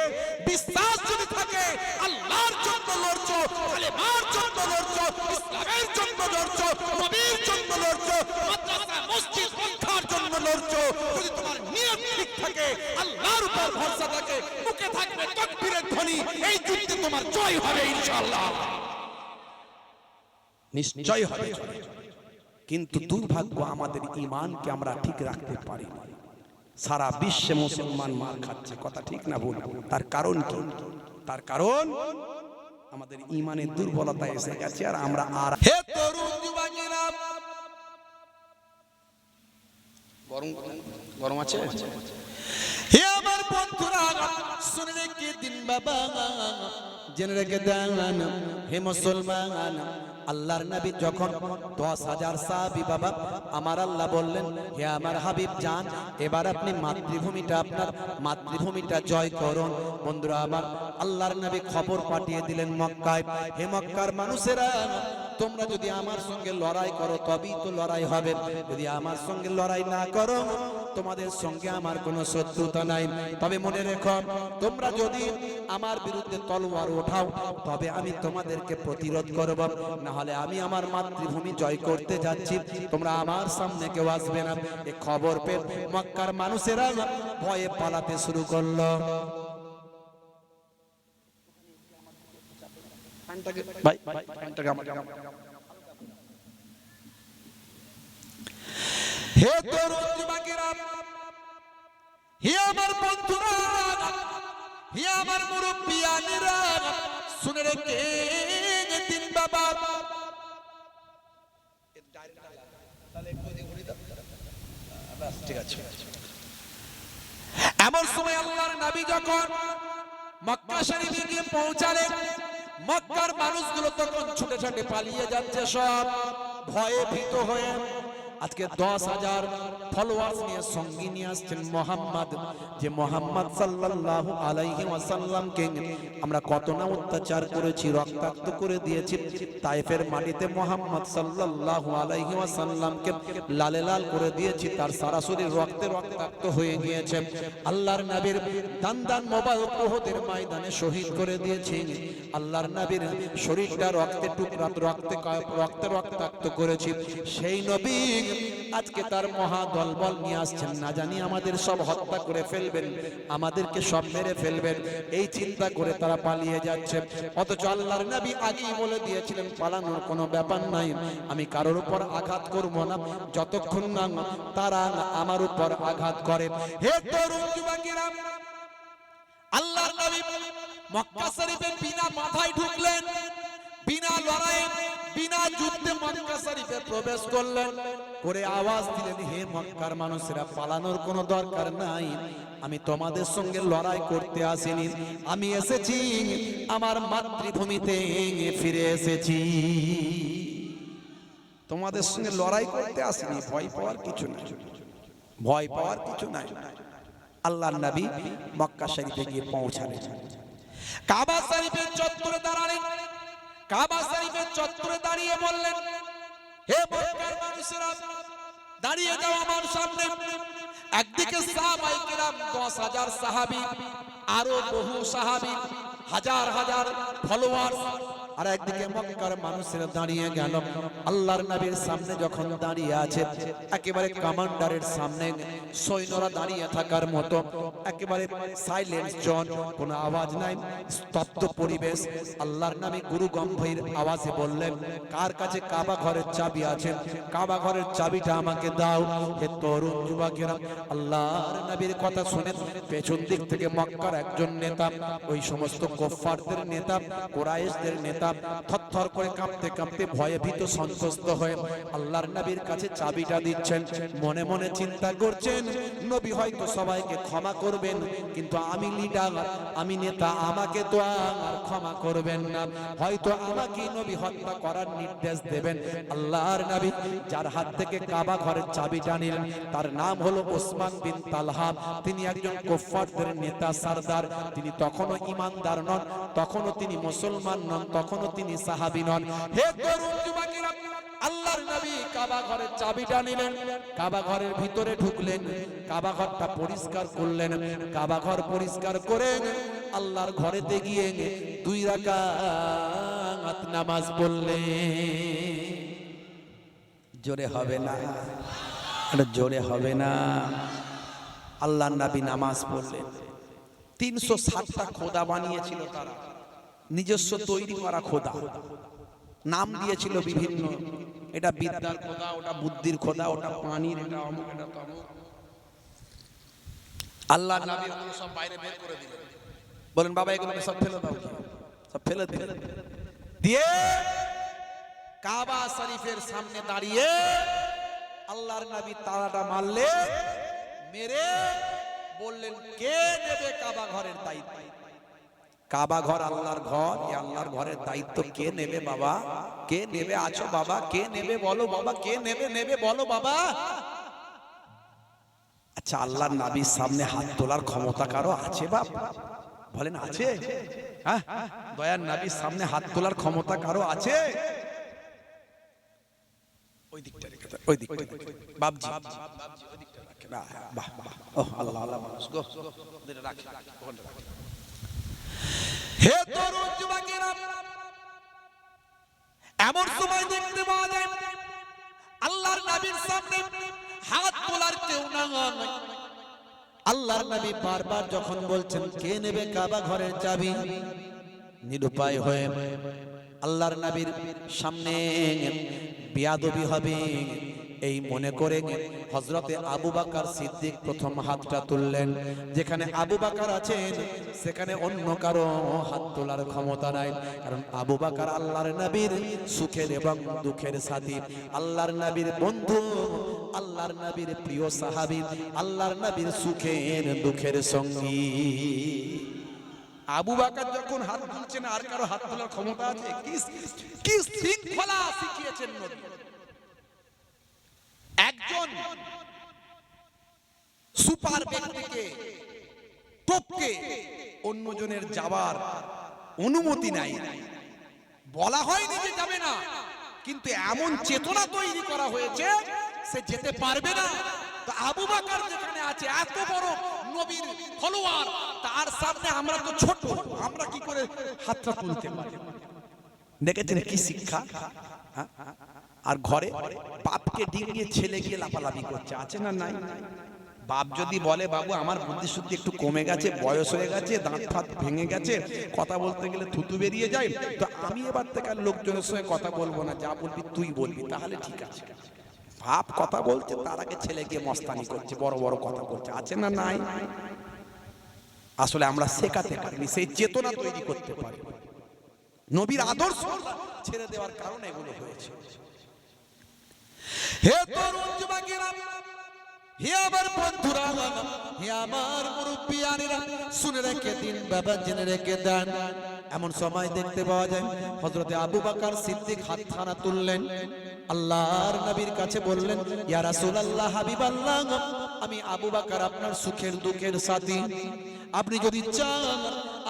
বিশ্বাস যদি থাকে, আল্লাহর জন্য লড়ছো, কালেমার জন্য লড়ছো, ইসলামের জন্য লড়ছো, নবীর জন্য লড়ছো, মাদ্রাসা মসজিদ রক্ষার জন্য লড়ছো, যদি তোমার নিয়ত ঠিক থাকে, আল্লাহর উপর ভরসা থাকে, মুখে থাকবে তাকবীরের ধ্বনি, এই যুদ্ধে তোমার জয় হবে ইনশাআল্লাহ, নিশ্চয় হবে। কিন্তু দুর্ভাগ্য, আমাদের ঈমানকে আমরা ঠিক রাখতে পারি না। সারা বিশ্বে মুসলমান মার খাচ্ছে, কথা ঠিক না ভুল? তার কারণ কি? তার কারণ আমাদের ঈমানের দুর্বলতা এসে গেছে। আর আমরা আর হে তরুণ যুবকেরা, গরম গরম আছে, হে আমার বন্ধুরা, শুনে রেখে দিন বাবা, জেনে রেখে দেন, হে মুসলমান, আল্লাহর নবী যখন 10,000 সাহাবী বাবা, আমার আল্লাহ বললেন, হে আমার হাবিব যান, এবার আপনি মাতৃভূমিটা, আপনার মাতৃভূমিটা জয় করুন। বন্ধুরা আমার, আল্লাহর নবী খবর পাঠিয়ে দিলেন মক্কায়, হে মক্কার মানুষেরা, তোমরা যদি আমার সঙ্গে লড়াই করো তবেই তো লড়াই হবে, যদি আমার সঙ্গে লড়াই না করো তোমাদের সঙ্গে আমার কোনো শত্রুতা নাই, তবে মনে রেখো তোমরা যদি আমার বিরুদ্ধে তলোয়ার ওঠাও তবে আমি তোমাদেরকে প্রতিরোধ করব, না হলে আমি আমার মাতৃভূমি জয় করতে যাচ্ছি, তোমরা আমার সামনে কেউ আসবে না। এই খবর পেয়ে মক্কার মানুষেরা ভয়ে পালাতে শুরু করলো। ভাই প্যান্টটাকে আমাকে হে তরুণ যুবকেরা, হে আমার বন্ধুরা, হে আমার মুরব্বিয়ানেরা, শুনে রেখে দিন বাবা। ঠিক আছে। এমন সময় আল্লাহর নবী যখন মক্কা শরীফে গিয়ে পৌঁছালেন, মক্কার মানুষগুলো তখন ছুটে ছুটে পালিয়ে যাচ্ছে, সব ভয়ে ভীত হয়ে। আজকে 10,000 ফলোয়ার্স নিয়ে সঙ্গী নিয়ে আসছেন মোহাম্মদ, যে মোহাম্মদ সাল্লাল্লাহু আলাইহি ওয়াসাল্লামকে আমরা কত না অত্যাচার করেছি, রক্তাক্ত করে দিয়েছি। তায়েফের মাটিতে মোহাম্মদ সাল্লাল্লাহু আলাইহি ওয়াসাল্লামকে লালে লাল করে দিয়েছি, তার সারা শরীর রক্তে রক্তাক্ত হয়ে গিয়েছে। আল্লাহর নবীর দান দান মোবারক উহুদের ময়দানে শহীদ করে দিয়েছি। আল্লাহর নবীর শরীরটা রক্তে টুকরা, রক্তে রক্তাক্ত করেছি। সেই নবী আজকে তার মহা দলবল নিয়ে আসছেন, না জানি আমাদের সব হত্যা করে ফেলবেন, আমাদেরকে সব মেরে ফেলবেন, এই চিন্তা করে তারা পালিয়ে যাচ্ছে। অথচ আল্লাহর নবী আগেই বলে দিয়েছিলেন পালানোর কোনো ব্যাপার নাই, আমি কারোর উপর আঘাত করব না যতক্ষণ না তারা আমার উপর আঘাত করে। হে তরুণ যুবকেরা, আল্লাহর নবী মক্কা শরীফে বিনা মাথায় ঢুকলেন, বিনা লড়াইয়ে বিনা যুদ্ধে মক্কা শরীফে প্রবেশ করলেন, করে আওয়াজ দিলেন, হে মক্কার মানুষেরা, পালানোর কোনো দরকার নাই, আমি তোমাদের সঙ্গে লড়াই করতে আসিনি, আমি এসেছি আমার মাতৃভূমিতে ফিরে এসেছি, তোমাদের সঙ্গে লড়াই করতে আসিনি, ভয় পাওয়ার কিছু নাই, ভয় পাওয়ার কিছু নাই। আল্লাহর নবী মক্কা শরীফে গিয়ে পৌঁছালেন, কাবা শরীফের চত্বরে দাঁড়ালেন, কাবা শরীফের চত্বরে দাঁড়িয়ে বললেন, হে মক্কার মানুষেরা, দাঁড়িয়ে যাও আমার সামনে। একদিকে সাহাবায়ে কেরাম 10,000 সাহাবী, আরো বহু সাহাবী, হাজার হাজার ফলোয়ার্স, আর একদিকে মক্কার মানুষেরা দাঁড়িয়ে গেল। আল্লাহর নবীর সামনে যখন দাঁড়িয়ে আছে, একেবারে কমান্ডারের সামনে সৈন্যরা দাঁড়িয়ে থাকার মতো, একেবারে সাইলেন্স জোন, কোনো আওয়াজ নাই, স্তব্ধ পরিবেশ। আল্লাহর নবী গুরু গম্ভীর আওয়াজে বললেন, কার কাছে কাবা ঘরের চাবি আছে? কাবা ঘরের চাবিটা আমাকে দাও। হে তরুণ যুবকেরা, আল্লাহর নবীর কথা শুনে পেছন দিক থেকে মক্কার একজন নেতা, ওই সমস্ত কুফফারদের নেতা, কুরাইশদের নেতা, থরথর করে কাঁপতে কাঁপতে ভয়ে ভীত সন্ত্রস্ত হয়ে আল্লাহর নবীর কাছে চাবিটা দিচ্ছেন। মনে মনে চিন্তা করছেন, নবী হয়তো সবাইকে ক্ষমা করবেন, কিন্তু আমি লিডার, আমি নেতা, আমাকে তো আর ক্ষমা করবেন না, হয়তো আমাকে নবী হত্যা করার নির্দেশ দেবেন। আল্লাহর নবী যার হাত থেকে কাবা ঘরের চাবিটা নিলেন, তার নাম হলো ওসমান বিন তালহা। তিনি একজন কুফফারদের নেতা, সরদার। তিনি তখনও ঈমানদার নন, তখনও তিনি মুসলমান নন, তখনও তিনি সাহাবী নন। হে তরুণ যুবকেরা, আল্লাহর নবী কাবা ঘরের চাবিটা নিলেন, কাবা ঘরের ভিতরে ঢুকলেন, কাবা ঘরটা পরিষ্কার করলেন, কাবা ঘর পরিষ্কার করে আল্লাহর ঘরেতে গিয়ে 2 রাকাত নামাজ পড়লেন। জোরে হবে না, এটা জোরে হবে না। আল্লাহর নবী নামাজ পড়লেন। 360টা খোদা বানিয়েছিল তারা, নিজস্ব তৈরি করা খোদা, নাম দিয়েছিল বিভিন্ন, এটা বিদ্যার খোদা, ওটা বুদ্ধির খোদা, ওটা পানির, এটা অমুক, এটা তমুক। আল্লাহর নবী ওগুলো সব বাইরে বের করে দিলেন, বলেন বাবা এগুলোকে সব ফেলে দাও, সব ফেলে দিলেন। দিয়ে কাবা শরীফের সামনে দাঁড়িয়ে আল্লাহর নবী তালাটা মারলে, মেরে বললেন, কে নেবে কাবা ঘরের দায়িত্ব? কাবা ঘর আল্লাহর ঘর, এই আল্লাহর ঘরের দায়িত্ব কে নেবে বাবা? কে নেবে? আছো বাবা? কে নেবে বলো বাবা? কে নেবে? নেবে বলো বাবা। আচ্ছা, আল্লাহর নবীর সামনে হাত তোলার ক্ষমতা কারো আছে বাপ? বলেন আছে? হ্যাঁ, দয়ার নবীর সামনে হাত তোলার ক্ষমতা কারো আছে? ওই দিকটা রেখে দাও, ওই দিকটা বাপজি, ওই দিকটা রাখে। না বাহ বাহ ওহ আল্লাহ আল্লাহ মানুষ গো ওদের রাখি ওখানে রাখি। হে তরুণ যুবকেরা, এমন সময় দেখতে পাওয়া যায় আল্লাহর নবীর সামনে হাত তোলার কেউ না। আল্লাহর নবী বারবার যখন বলছেন কে নেবে কাবা ঘরের চাবি, নিরুপায় হয়ে আল্লাহর নবীর সামনে বেয়াদবি হবে এই মনে করে হযরতে আবু বকর সিদ্দিক প্রথম হাতটা তুললেন। যেখানে আবু বকর আছেন সেখানে অন্য কারো হাত তোলার ক্ষমতা নাই, কারণ আবু বকর আল্লাহর নবীর সুখের এবং দুঃখের সাথী, আল্লাহর নবীর বন্ধু, আল্লাহর নবীর প্রিয় সাহাবী, আল্লাহর নবীর সুখের দুঃখের সঙ্গী। আবু বকর যখন হাত তুলছেন আর কারো হাত তোলার ক্ষমতা আছে? কি শৃঙ্খলা শিখিয়েছেন নবী। একজন সুপার ব্যক্তিকে টপকে অন্যজনের যাওয়ার অনুমতি নাই, বলা হয়নি যে যাবে না, কিন্তু এমন চেতনা তৈরি করা হয়েছে সে যেতে পারবে না। তো আবু বকর যেখানে আছে এত বড় নবীর ফলোয়ার, তার সামনে আমরা তো ছোট, আমরা কি করে হাতটা তুলতে পারি? দেখেছেন কি শিক্ষা? আর ঘরে বাপকে ডিঙিয়ে ছেলে গিয়ে লাফালাফি করছে, আছে না নাই? বাপ যদি বলে বাবু আমার বুদ্ধি শুদ্ধি একটু কমে গেছে, বয়স হয়ে গেছে, দাঁত ফাত ভেঙে গেছে, কথা বলতে গেলে থুতু বেরিয়ে যায়, তো আমি এবার থেকে আর লোকজনের সঙ্গে কথা বলবো না, যা বলবি তুই বলবি, তাহলে ঠিক আছে। বাপ কথা বলছে, তার আগে ছেলে গিয়ে মস্তানি করছে, বড় বড় কথা বলছে, আছে না নাই? আসলে আমরা শেখাতে পারিনি, সেই চেতনা তৈরি করতে পারি। নবীর আদর্শ ছেড়ে দেওয়ার কারণে এগুলো হয়েছে। হে তরুণ যুবকেরা, হে আমার বন্ধুরা, হে আমার মুরব্বিয়ানেরা, শুনে রেখে দিন বাবা, জেনে রেখে দেন। এমন সময় দেখতে পাওয়া যায় হযরতে আবু বকর সিদ্দিক হাতখানা তুললেন, আল্লাহর নবীর কাছে বললেন, ইয়া রাসূলুল্লাহ, হাবিবাল্লাহ, আমি আবু বকর আপনার সুখের দুঃখের সাথী, আপনি যদি চান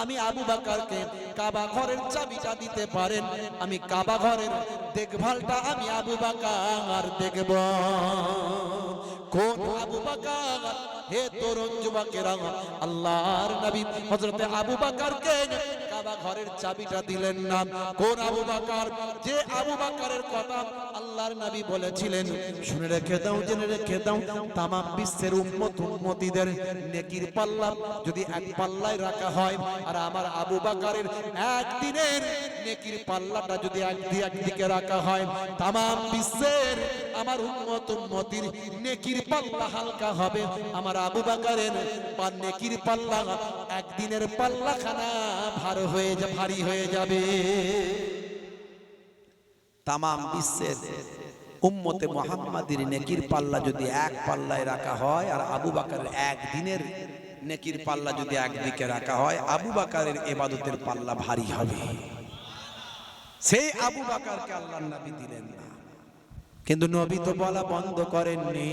আমি আবু বকরকে কাবা ঘরের চাবিটা দিতে পারেন, আমি কাবা ঘরের দেখভালটা আমি আবু বকর দেখব। কোন আবু বকর? হে তরুণ যুবকেরা, আল্লাহর নবী হযরতে আবু বকরকে কাবা ঘরের চাবিটা দিলেন না। কোন আবু বকর? যে আবু বকরের কথা আল্লাহর নবী বলেছিলেন, শুনে রেখে দাও, জেনে রেখে দাও, তাম বিশ্বের উম্মতিদের নেকির পাল্লা যদি এক পাল্লায় রাখা হয়, আর আমার আবু বকরের একদিনের নেকির পাল্লাটা যদি একদিকে রাখা হয়, তাম বিশ্বের আমার উম্মতির নেকির পাল্লা হালকা হবে, আমার আবু বকরের নেকির পাল্লা একদিনের পাল্লাখানা ভারী হয়ে যাবে। তামাম বিশ্বের উম্মতে মুহাম্মাদের নেকির পাল্লা যদি এক পাল্লায় রাখা হয়, আর আবু বকরের একদিনের নেকির পাল্লা যদি একদিকে রাখা হয়, আবু বকরের ইবাদতের পাল্লা ভারী হবে। সেই আবু বকরকে আল্লাহর নবী দিলেন না, কিন্তু নবী তো বলা বন্ধ করেননি,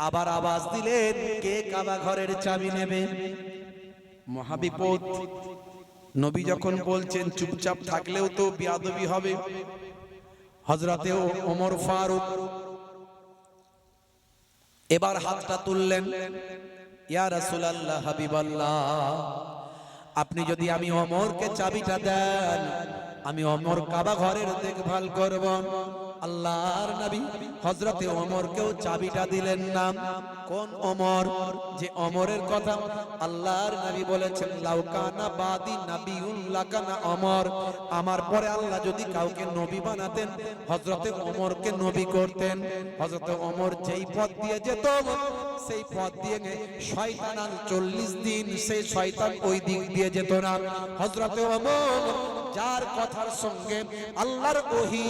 আবার আওয়াজ দিলেন, কে কাবা ঘরের চাবি নেবে? মহাবিপদ। নবী যখন বলছেন চুপচাপ থাকলেও তো বেয়াদবি হবে। হযরতে ওমর ফারুক এবার হাতটা তুললেন, ইয়া রাসূলুল্লাহ, হাবিবাল্লাহ, আপনি যদি আমি ওমরকে চাবিটা দেন, আমি ওমর কাবা ঘরের দেখভাল করব। আল্লাহর নবী হযরতে ওমরকেও চাবিটা দিলেন না। কোন ওমর? যে ওমরের কথা আল্লাহর নবী বলেছেন, লাউকানা বাদি নাবিয়ুন লাকানা ওমর, আমার পরে আল্লাহ যদি কাউকে নবী বানাতেন হযরতে ওমরকে নবী করতেন। হযরতে ওমর যেই পথ দিয়ে যেত সেই পথ দিয়ে শয়তান 40 দিন সেই শয়তান ওই দিক দিয়ে যেত না। হযরতে ওমর যার কথার সঙ্গে আল্লাহর ওহী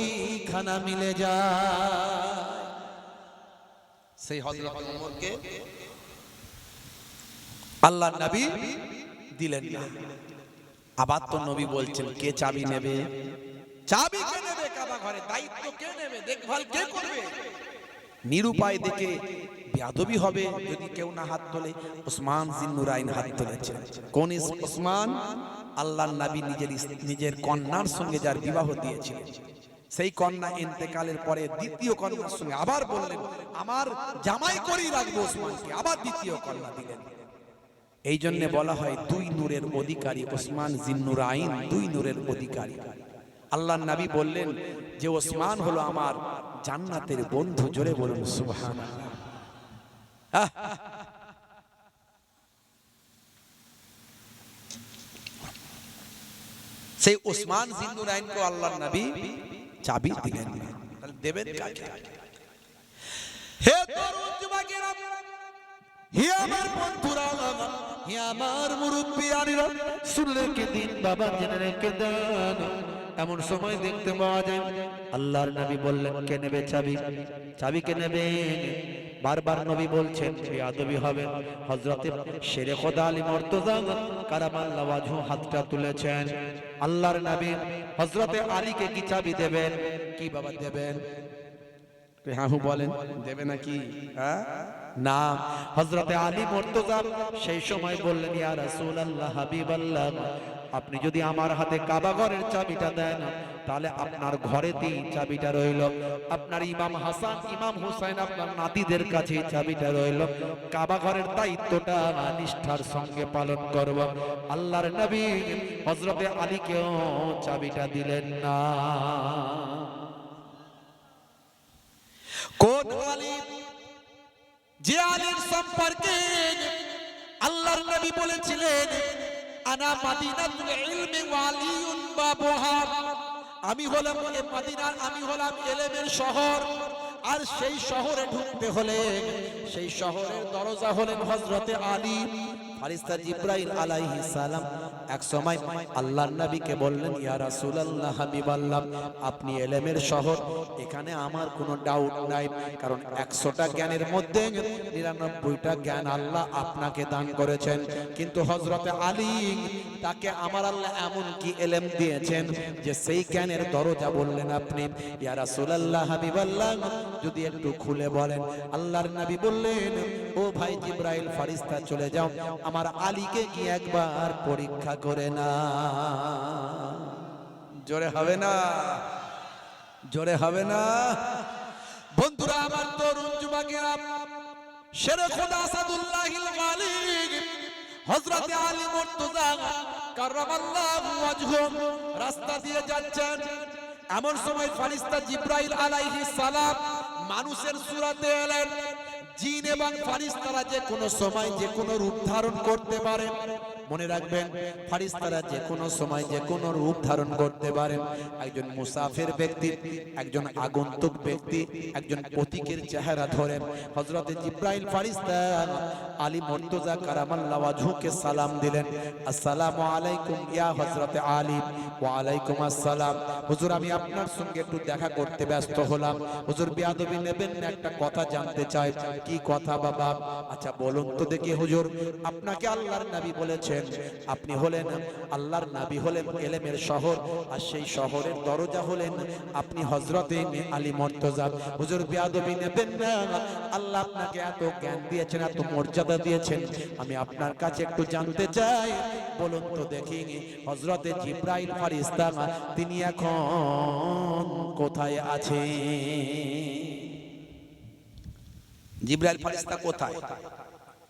খানা মিলে যায়, সেই হযরত ওমরকে আল্লাহর নবী দিলেন না। আবার তো নবী বলছেন, কে চাবি নেবে? চাবি কে নেবে? কাবা ঘরে দায়িত্ব কে নেবে? দেখভাল কে করবে? নিরুপায় দেখে বেয়াদবি হবে যদি কেউ না হাত তোলে। উসমান জিন্নুরাইন হাত তুলেছেন। কোন উসমান? আল্লাহর নবী নিজের কন্যার সঙ্গে যার বিবাহ দিয়েছিলেন সেই কন্যা ইন্তেকালের পরে দ্বিতীয় কন্যার সঙ্গে আবার বললেন আমার জামাই করেই রাখবো ওসমানকে, আবার দ্বিতীয় কন্যা দিলেন। এই জন্য বলা হয় দুই নূরের অধিকারী ওসমান জিন্নুরাইন, দুই নূরের অধিকারী। আল্লাহর নবী বললেন যে ওসমান হলো আমার জান্নাতের বন্ধু। জোরে বলুন সুবহানাল্লাহ। সেই ওসমান জিন্নুরাইনকে আল্লাহর নবী চাবি দিলেন। তাহলে দেবেন কাকে? হে তরুণ যুবকেরা, হে আমার বন্ধুরা, হে আমার মুরব্বিয়ানেরা, শুনলে কি দিন বাবা জেনে রেখে দেন। এমন সময় দেখতে পাওয়া যায় আল্লাহর নবী বললেন কে নেবে চাবি? চাবি কে নেবে? বারবার নবী বলছেন বেয়াদবি হবে। হযরতে শেরে খোদা আলী মুর্তজা কারামাল্লাহু ওয়াজহু হাতটা তুলেছেন। আল্লাহর নবী হযরতে আলীকে কি চাবি দেবেন? কি বাবা দেবেন? হ্যাঁ বলেন, দেবে নাকি? হ্যাঁ না, হযরতে আলী মুর্তজা সেই সময় বললেন ইয়া রাসূলুল্লাহ, হাবিবাল্লাহ, আপনি যদি আমার হাতে কাবা ঘরের চাবিটা দেন তাহলে আপনার ঘরেতেই চাবিটা রইল, আপনার ইমাম হাসান ইমাম হুসাইন আপনার নাতিদের কাছে চাবিটা রইল, কাবা ঘরের দায়িত্বটা নিষ্ঠার সঙ্গে পালন করব। আল্লাহর নবী হযরতে আলীকেও চাবিটা দিলেন না। কোন আলী? যে আলীর সম্পর্কে আল্লাহর নবী বলেছিলেন আনা মাদিনাতুল ইলমি ওয়া আলিয়ুন বাবুহা, আমি হলাম মদিনার, আমি হলাম ইলমের শহর, আর সেই শহরে ঢুকতে হলে সেই শহরের দরজা হলেন হযরতে আলী। ফারিস্তা জিবরাইল আলাইহিস সালাম এক সময় আল্লাহর নবীকে বললেন ইয়া রাসূলুল্লাহ, হাবিবাল্লাহ, আপনি ইলমের শহর, এখানে আমার কোনো ডাউট নাই, কারণ 100টা জ্ঞানের মধ্যে 99টা জ্ঞান আল্লাহ আপনাকে দান করেছেন, কিন্তু হযরতে আলী তাকে আমার আল্লাহ এমন কি ইলম দিয়েছেন যে সেই জ্ঞানের দরজা বললেন আপনি। ইয়া রাসূলুল্লাহ, হাবিবাল্লাহ, যদি একটু খুলে বলেন। আল্লাহর নবী বললেন ও ভাই জিবরাইল, ফারিস্তা চলে যাও, আমার আলীকে গিয়ে একবার পরীক্ষা করে না। জোরে হবে না? জোরে হবে না? বন্ধুরা আমার, তরুণ যুবকেরা, শেরে খোদা আসাদুল্লাহিল গালিব হযরতে আলী মুর্তজা কাররামাল্লাহু ওয়াজহু রাস্তা দিয়ে যাচ্ছেন। এমন সময় ফেরেশতা জিবরাইল আলাইহিস সালাম মানুষের সূরাতে এলেন। জিন এবং ফেরেশতারা যে কোনো সময় যে কোনো রূপ ধারণ করতে পারে। মনে রাখবেন, ফেরেশতারা যে কোনো সময় যে কোনো রূপ ধারণ করতে পারেন। একজন মুসাফির ব্যক্তি, একজন আগন্তুক ব্যক্তি, একজন প্রতীকের চেহারা ধরেন। হযরতে জিবরাইল ফেরেশতা আলী মুর্তজা কারামাল্লাহু ওয়াজহুকে সালাম দিলেন, আসসালামু আলাইকুম ইয়া হযরতে আলী। ওয়া আলাইকুম আসসালাম। হুজুর, আমি আপনার সঙ্গে একটু দেখা করতে ব্যস্ত হলাম। হুজুর, বেয়াদবি নেবেন না, একটা কথা জানতে চাই। কি কথা বাবা? আচ্ছা বলুন তো দেখি। হুজুর, আপনাকে আল্লাহর নবী বলেছেন আপনি হলেন, আল্লাহর নবী হলেন ইলমের শহর, আর সেই শহরের দরজা হলেন আপনি হযরতে আলী মুর্তজা। হুজুর, বেয়াদবি নেবেন না, আল্লাহ আপনাকে এত জ্ঞান দিয়েছেন, এত মর্যাদা দিয়েছেন, আমি আপনার কাছে একটু জানতে চাই। বলুন তো দেখি, হযরতে জিবরাইল ফেরেশতা তিনি এখন কোথায় আছেন? জিবরাইল ফেরেশতা কোথায়?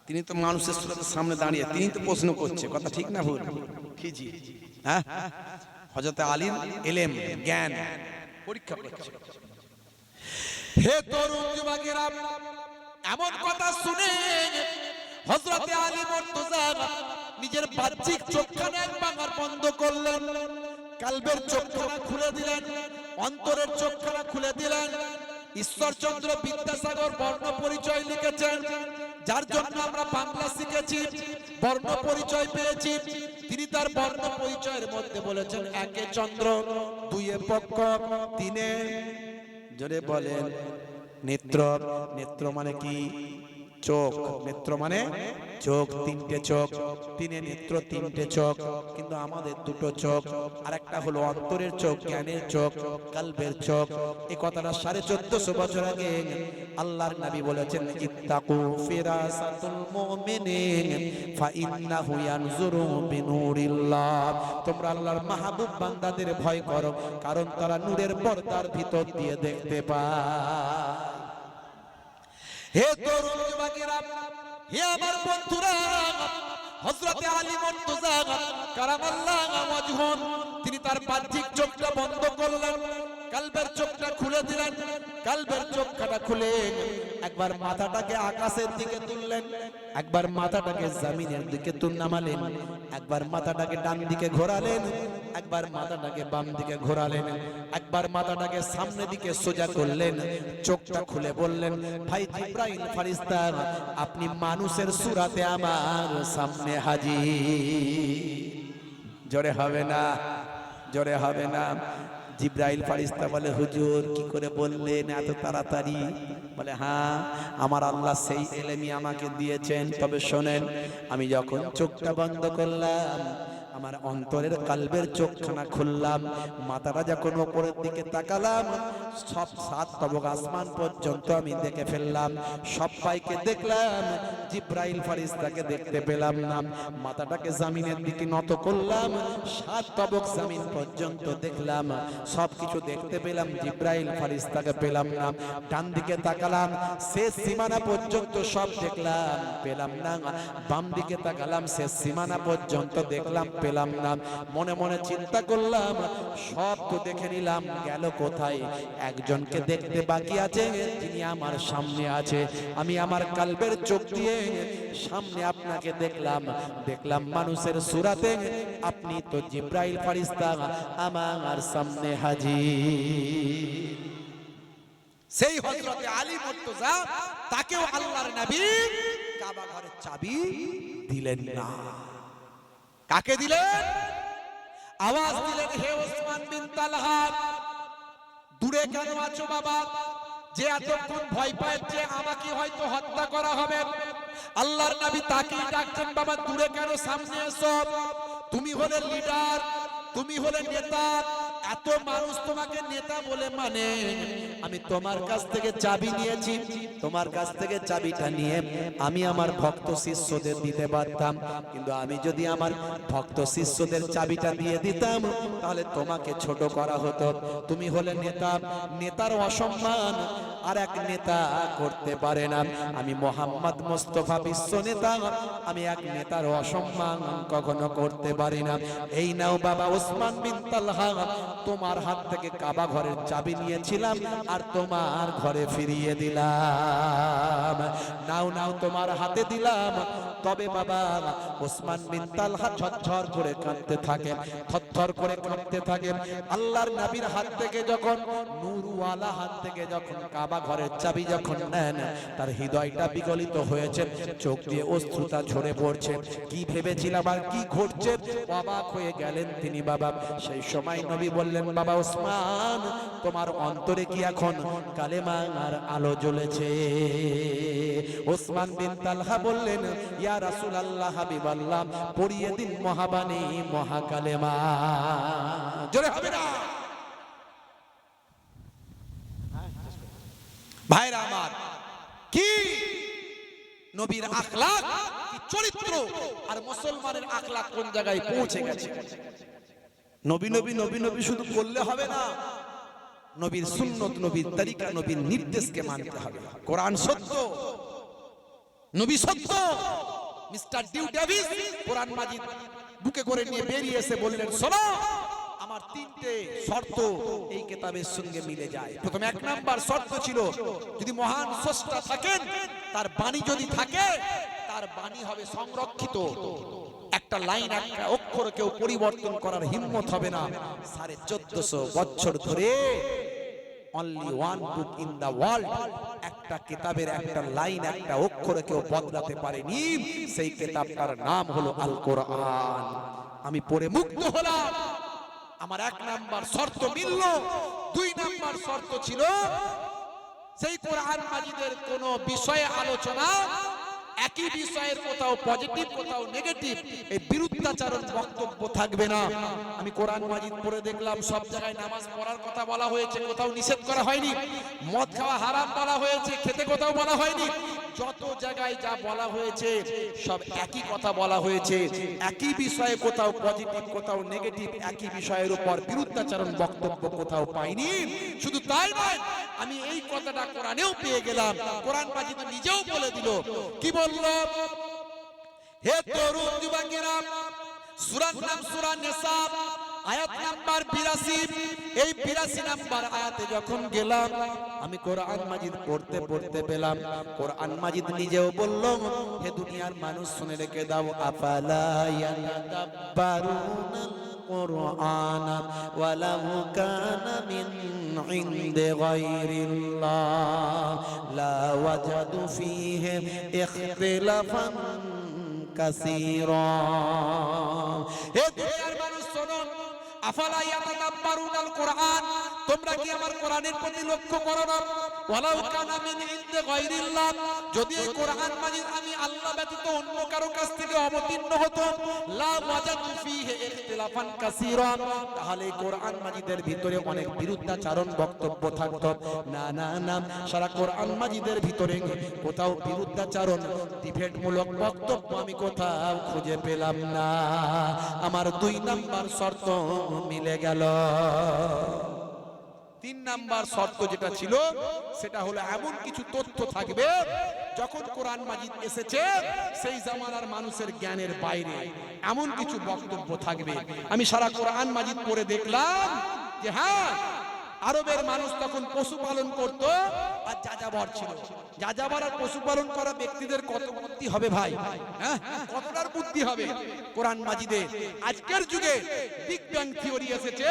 তিনি তো মানুষের সুরতের সামনে দাঁড়িয়ে, তিনি তো প্রশ্ন করছে, কথা ঠিক না ভুল? খিজি, হ্যাঁ, হযরতে আলীর ইলম জ্ঞান পরীক্ষা করছে। হে তরুণ যুবকেরা, এমন কথা শুনে হযরতে আলী মুর্তজা নিজের বাহ্যিক চোখখানা একবার বন্ধ করলেন, কালবের চোখখানা খুলে দিলেন, অন্তরের চোখখানা খুলে দিলেন। ঈশ্বরচন্দ্র বিদ্যাসাগর বর্ণ পরিচয় লিখেছেন, যার জন্য আমরা বাংলা শিখেছি, বর্ণ পরিচয় পেয়েছি। তিনি তার বর্ণ পরিচয়ের মধ্যে বলেছেন, একে চন্দ্র, দুইয়ে পক্ষ, তিনে, জোরে বলেন, নেত্র। নেত্র মানে কি? চোখ। নেত্র মানে চোখ তিনটে চোখ, তিনে নেত্র তিনটে চোখ, কিন্তু আমাদের দুটো চোখ। আর একটা হলো অন্তরের চোখ, জ্ঞানের চোখ, কালবের চোখ। এই কথাটা 1450 বছর আগে আল্লাহর নবী বলেছেন, ইত্তাকু ফিরাসাতুল মুমিনিন ফাইন্নাহু ইয়ানজুরু বিনুরিল্লাহ। তোমরা আল্লাহর মাহবুব বান্দাদের ভয় করো, কারণ তারা নূরের পর্দার ভিতর দিয়ে দেখতে পায়। হে তরুণ যুবকেরা, হে আমার বন্ধুরা, হযরতে আলী মুর্তজা কারামাল্লাহু ওয়াজহুন, তিনি তার বাহ্যিক চোখটা বন্ধ করলেন, কালবের চোখটা খুলে দিলেন। কালবের চোখটা খুলে একবার মাথাটাকে আকাশের দিকে তুললেন, একবার মাথাটাকে জমিনের দিকে নামালেন, একবার মাথাটাকে ডান দিকে ঘোরালেন, একবার মাথাটাকে বাম দিকে ঘোরালেন, একবার মাথাটাকে সামনে দিকে সোজা করলেন। চোখটা খুলে বললেন, ভাই জিব্রাইল ফেরেশতা, আপনি মানুষের সূরাতে আমার সামনে হাজির। জোরে হবে না, জোরে হবে না। জিব্রাইল ফেরেশতা বলে, হুজুর কি করে বললেন এত তাড়াতাড়ি? বলে, হ্যাঁ, আমার আল্লাহ সেই ইলমই আমাকে দিয়েছেন। তবে শোনেন, আমি যখন চোখটা বন্ধ করলাম, আমার অন্তরের কালবের চোখখানা খুললাম, মাথাটা যখন উপরের দিকে তাকালাম, সব 7 তবক আসমান পর্যন্ত আমি দেখে ফেললাম। সবাইকে দেখলাম, জিব্রাইল ফেরেশতাকে দেখতে পেলাম না। মাথাটাকে জমিনের দিকে নত করলাম, 7 তবক জমিন পর্যন্ত দেখলাম, সবকিছু দেখতে পেলাম, জিব্রাইল ফেরেশতাকে পেলাম না। ডান দিকে তাকালাম, শেষ সীমানা পর্যন্ত সব দেখলাম, পেলাম না। বাম দিকে তাকালাম, শেষ সীমানা পর্যন্ত দেখলাম, পেলাম না। মনে মনে চিন্তা করলাম, সব তো দেখে নিলাম, গেল কোথায়? একজনকে দেখতে বাকি আছে, যিনি আমার সামনে আছে। আমি আমার কালবের চোখ দিয়ে সামনে আপনাকে দেখলাম, দেখলাম মানুষের সূরাতে, আপনি তো জিব্রাইল ফেরেশতা আমার সামনে হাজির। সেই হযরতে আলী মুর্তজা, তাকেও আল্লাহর নবী কাবা ঘরের চাবি দিলেন না। কাকে দিলেন? আওয়াজ দিলেন, হে ওসমান বিন তালহা, দূরে কেন আছো বাবা? যে এতক্ষণ ভয় পায় যে আমাকে হয়তো হত্যা করা হবে, আল্লাহর নবী তাকেই ডাকছেন, বাবা দূরে কেন, সামনে এসো। তুমি হলে লিডার, তুমি হলে নেতা, এত মানুষ তোমাকে নেতা বলে মানে। আমি তোমার কাছ থেকে চাবি নিয়েছি, তোমার কাছ থেকে চাবিটা নিয়ে আমি আমার ভক্ত শিষ্যদের দিতে পারতাম, কিন্তু আমি যদি আমার ভক্ত শিষ্যদের চাবিটা দিয়ে দিতাম, তাহলে তোমাকে ছোট করা হতো। তুমি হলে নেতা, নেতার অসম্মান আর এক নেতা করতে পারে না। আমি মোহাম্মদ মুস্তাফা বিশ্ব নেতা, আমি এক নেতার অসম্মান কখনো করতে পারি না। এই নাও বাবা ওসমান বিন তালহা, তোমার হাত থেকে কাবা ঘরের চাবি নিয়েছিলাম আর তোমার ঘরে ফিরিয়ে দিলাম। নাও নাও, তোমার হাতে দিলাম। তবে বাবা ওসমান বিন তালহা ঝরঝর করে কাঁদতে থাকে, থরথর করে কাঁদতে থাকে। আল্লাহর নবীর হাত থেকে যখন, নূরওয়ালা হাত থেকে যখন কাবা ঘরের চাবি যখন নেন, তার হৃদয়টা বিগলিত হয়েছে, চোখ দিয়ে অশ্রুতা ঝরে পড়ছে। কি ভেবেছিলাম আর কি ঘটছে, অবাক হয়ে গেলেন তিনি বাবা। সেই সময় নবী বললেন, বাবা ওসমান, তোমার অন্তরে কি এখন কালেমার আলো জ্বলেছে? ওসমান বিন তালহা বললেন, ইয়া রাসূলুল্লাহ, হাবিবাল্লাহ, পড়িয়ে দিন মহাবাণী মহাকালেমা। জোরে হবে না? ভাইরা আমার, কি নবীর আখলাক, কি চরিত্র, আর মুসলমানের আখলাক কোন জায়গায় পৌঁছে গেছে। নবী নবী নবী নবী শুধু বললে হবে না, নবীর সুন্নত, নবীর তরিকা, নবীর নির্দেশকে মানতে হবে। কোরআন সত্য, নবী সত্য। মিস্টার ডিউ ডেভিস কোরআন মাজিদ বুকে করে নিয়ে বেরিয়ে এসে বললেন, শোনো, আমার 3টে শর্ত এই কিতাবের সঙ্গে মিলে যায়। প্রথম 1 নাম্বার শর্ত ছিল, যদি মহান স্রষ্টা থাকেন, তার বাণী যদি থাকে, তার বাণী হবে সংরক্ষিত। একটা লাইন, একটা অক্ষর কেউ পরিবর্তন করার হিম্মত হবে না। 1450 বছর ধরে only one book in the world, একটা কিতাবের একটা লাইন, একটা অক্ষর কেউ বদলাতে পারেনি। সেই কিতাবটার নাম হলো আল কোরআন। আমি পড়ে মুগ্ধ হলাম। আমার 1 নাম্বার শর্ত মিলল। 2 নাম্বার শর্ত ছিল, সেই কোরআন মাজিদের কোন বিষয়ে আলোচনা একই বিষয়ের কোথাও পজিটিভ কোথাও নেগেটিভ এই বিরুদ্ধাচরণ বক্তব্য থাকবে না। আমি কোরআন মাজিদ পড়ে দেখলাম সব জায়গায় নামাজ পড়ার কথা বলা হয়েছে, কোথাও নিষেধ করা হয়নি। মদ খাওয়া হারাম বলা হয়েছে, খেতে কোথাও বলা হয়নি। যত জায়গায় যা বলা হয়েছে সব একই কথা বলা হয়েছে, একই বিষয়ে কোথাও পজিটিভ কোথাও নেগেটিভ, একই বিষয়ের উপর বিরুদ্ধাচরণ বক্তব্য কোথাও পাইনি। শুধু তাই নয়, আমি এই কথাটা কোরআনেও পেয়ে গেলাম। কোরআন মাজিদ নিজেও বলে দিল, কি বলল? হে তরুণ যুবকেরা, সূরার নাম সূরা নিসা, আয়াত নাম্বার 82। এই 82 নাম্বার আয়াতে যখন গেলাম, আমি কোরআন মাজিদ পড়তে পড়তে পেলাম কোরআন মাজিদ নিজেও বলল, হে দুনিয়ার মানুষ শুনে রেখে দাও, আফালা ইয়াতাদাব্বারুনাল কুরআন ওয়ালাউ কানা মিন ইনদি গায়রিল্লাহ লা ওয়াজাদু ফীহি ইখতিলাফান কাসীরা। হে দুনিয়ার মানুষ শোনো, আফালা ইয়াতাদাব্বারুনাল কুরআন, তোমরা কি আমার কোরআনের প্রতি লক্ষ্য করো না? ওয়ালাউ কানা মিন ইনদি গায়রিল্লাহ, যদি এই কোরআন মাজিদ আমি আল্লাহ ব্যতীত অন্য কারো কাছ থেকে অবতীর্ণ হতো, লা ওয়াজাদু ফীহি ইখতিলাফান কাসীরা, তাহলে এই কোরআন মাজিদের ভিতরে অনেক বিরুদ্ধাচরণ বক্তব্য থাকতো। না না না, সারা কোরআন মাজিদের ভিতরে কোথাও বিরুদ্ধাচরণ ডিবেটমূলক বক্তব্য আমি কোথাও খুঁজে পেলাম না। আমার 2 নাম্বার শর্ত মিলে গেল। 3 নাম্বার শর্ত যেটা ছিল সেটা হলো এমন কিছু তথ্য থাকবে যখন কোরআন মাজিদ এসেছে সেই জামানার মানুষের জ্ঞানের বাইরে এমন কিছু বক্তব্য থাকবে। আমি সারা কোরআন মাজিদ পড়ে দেখলাম যে হ্যাঁ, আরবের মানুষ তখন পশুপালন করত আর যাযাবর ছিল। যাযাবর আর পশুপালন করা ব্যক্তিদের কত বুদ্ধি হবে ভাই, হ্যাঁ, কতটার বুদ্ধি হবে কোরআন মাজিদে। আজকের যুগে বিগ ব্যাং থিওরি এসেছে,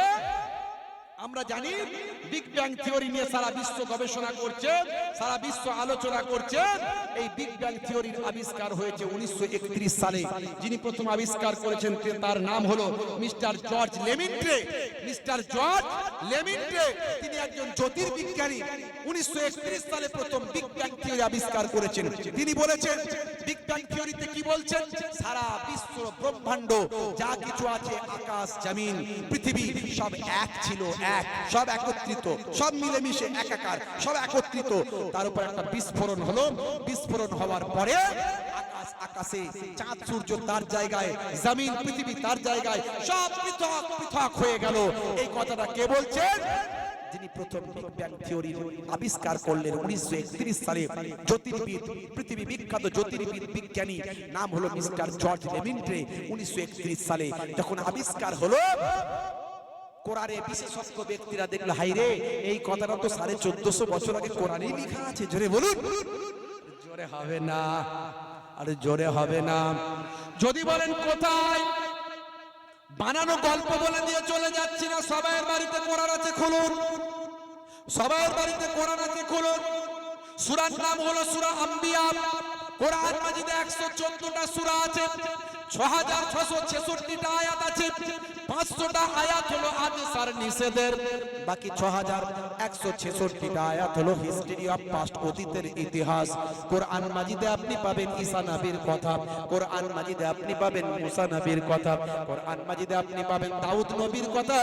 আমরা জানি বিগ ব্যাং থিওরি নিয়ে সারা বিশ্ব গবেষণা করছে, সারা বিশ্ব আলোচনা করছে। এই বিগ ব্যাং থিওরির আবিষ্কার হয়েছে 1931 সালে। যিনি প্রথম আবিষ্কার করেছেন তার নাম হলো মিস্টার জর্জ লেমিন্ট্রে। মিস্টার জর্জ লেমিন্ট্রে তিনি একজন জ্যোতির্বিজ্ঞানী। 1931 সালে প্রথম বিগ ব্যাং থিওরি আবিষ্কার করেছেন। তিনি বলেছেন, বিগ ব্যাং থিওরিতে কি বলছেন? সারা বিশ্ব ব্রহ্মাণ্ড যা কিছু আছে, আকাশ জমিন পৃথিবী সব এক ছিল, এক, সব একত্রিত, সব মিলেমিশে একাকার, সব একত্রিত। তার উপর একটা বিস্ফোরণ হলো। বিস্ফোরণ হওয়ার পরে আকাশে চাঁদ সূর্য তার জায়গায়, জমিন পৃথিবী তার জায়গায়, সব পৃথক পৃথক হয়ে গেল। এই কথাটা কে বলছেন? যিনি প্রথম বিগ ব্যাং থিওরি আবিষ্কার করলেন 1931 সালে, জ্যোতির্বিদ, পৃথিবী বিখ্যাত জ্যোতির্বিদ বিজ্ঞানী, নাম হলো মিস্টার জর্জ লেমিন্ট্রে। 1931 সালে যখন আবিষ্কার হলো, কোরআনে বিশেষজ্ঞ ব্যক্তিরা দেখলো, হাই রে, এই কথাটা তো 1450 বছর আগে কোরআনেই লেখা আছে। জোরে বলুন। জোরে হবে না, আরে জোরে হবে না। যদি বলেন কোথায়, বানানো গল্প বলে দিয়ে চলে যাচ্ছি না। সবাইয়ের বাড়িতে কোরআন আছে, খুলুন। সবাইয়ের বাড়িতে কোরআন আছে, খুলুন। সূরার নাম হলো সূরা আম্বিয়া। কোরআন মাজিদে 114টা সূরা আছে, 6666টা আয়াত আছে, 500টা আয়াত হলো আদেশ আর নিষেধের, বাকি 6166টা আয়াত হলো হিস্ট্রি অফ পাস্ট, অতীতের ইতিহাস। কোরআন মাজিদে আপনি পাবেন ঈসা নবীর কথা, কোরআন মাজিদে আপনি পাবেন মুসা নবীর কথা, কোরআন মাজিদে আপনি পাবেন দাউদ নবীর কথা,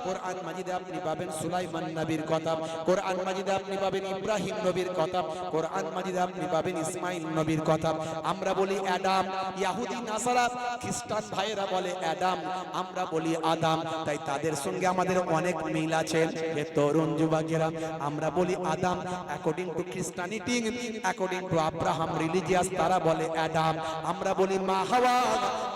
কোরআন মাজিদে আপনি পাবেন সুলাইমান নবীর কথা, কোরআন মাজিদে আপনি পাবেন ইব্রাহিম নবীর কথা, কোরআন মাজিদে আপনি পাবেন ইসমাইল নবীর কথা। আমরা বলি অ্যাডাম, ইহুদি নাসারা খ্রিস্টান ভাইয়েরা বলে অ্যাডাম, আমরা বলি আদাম। তাই তাদের সঙ্গে আমাদের অনেক মিল আছে। হে তরুণ যুবকেরা, আমরা বলি Adam according to খ্রিস্টানিটি, according to Abraham religious, তারা বলে অ্যাডাম। আমরা বলি মা হাওয়া,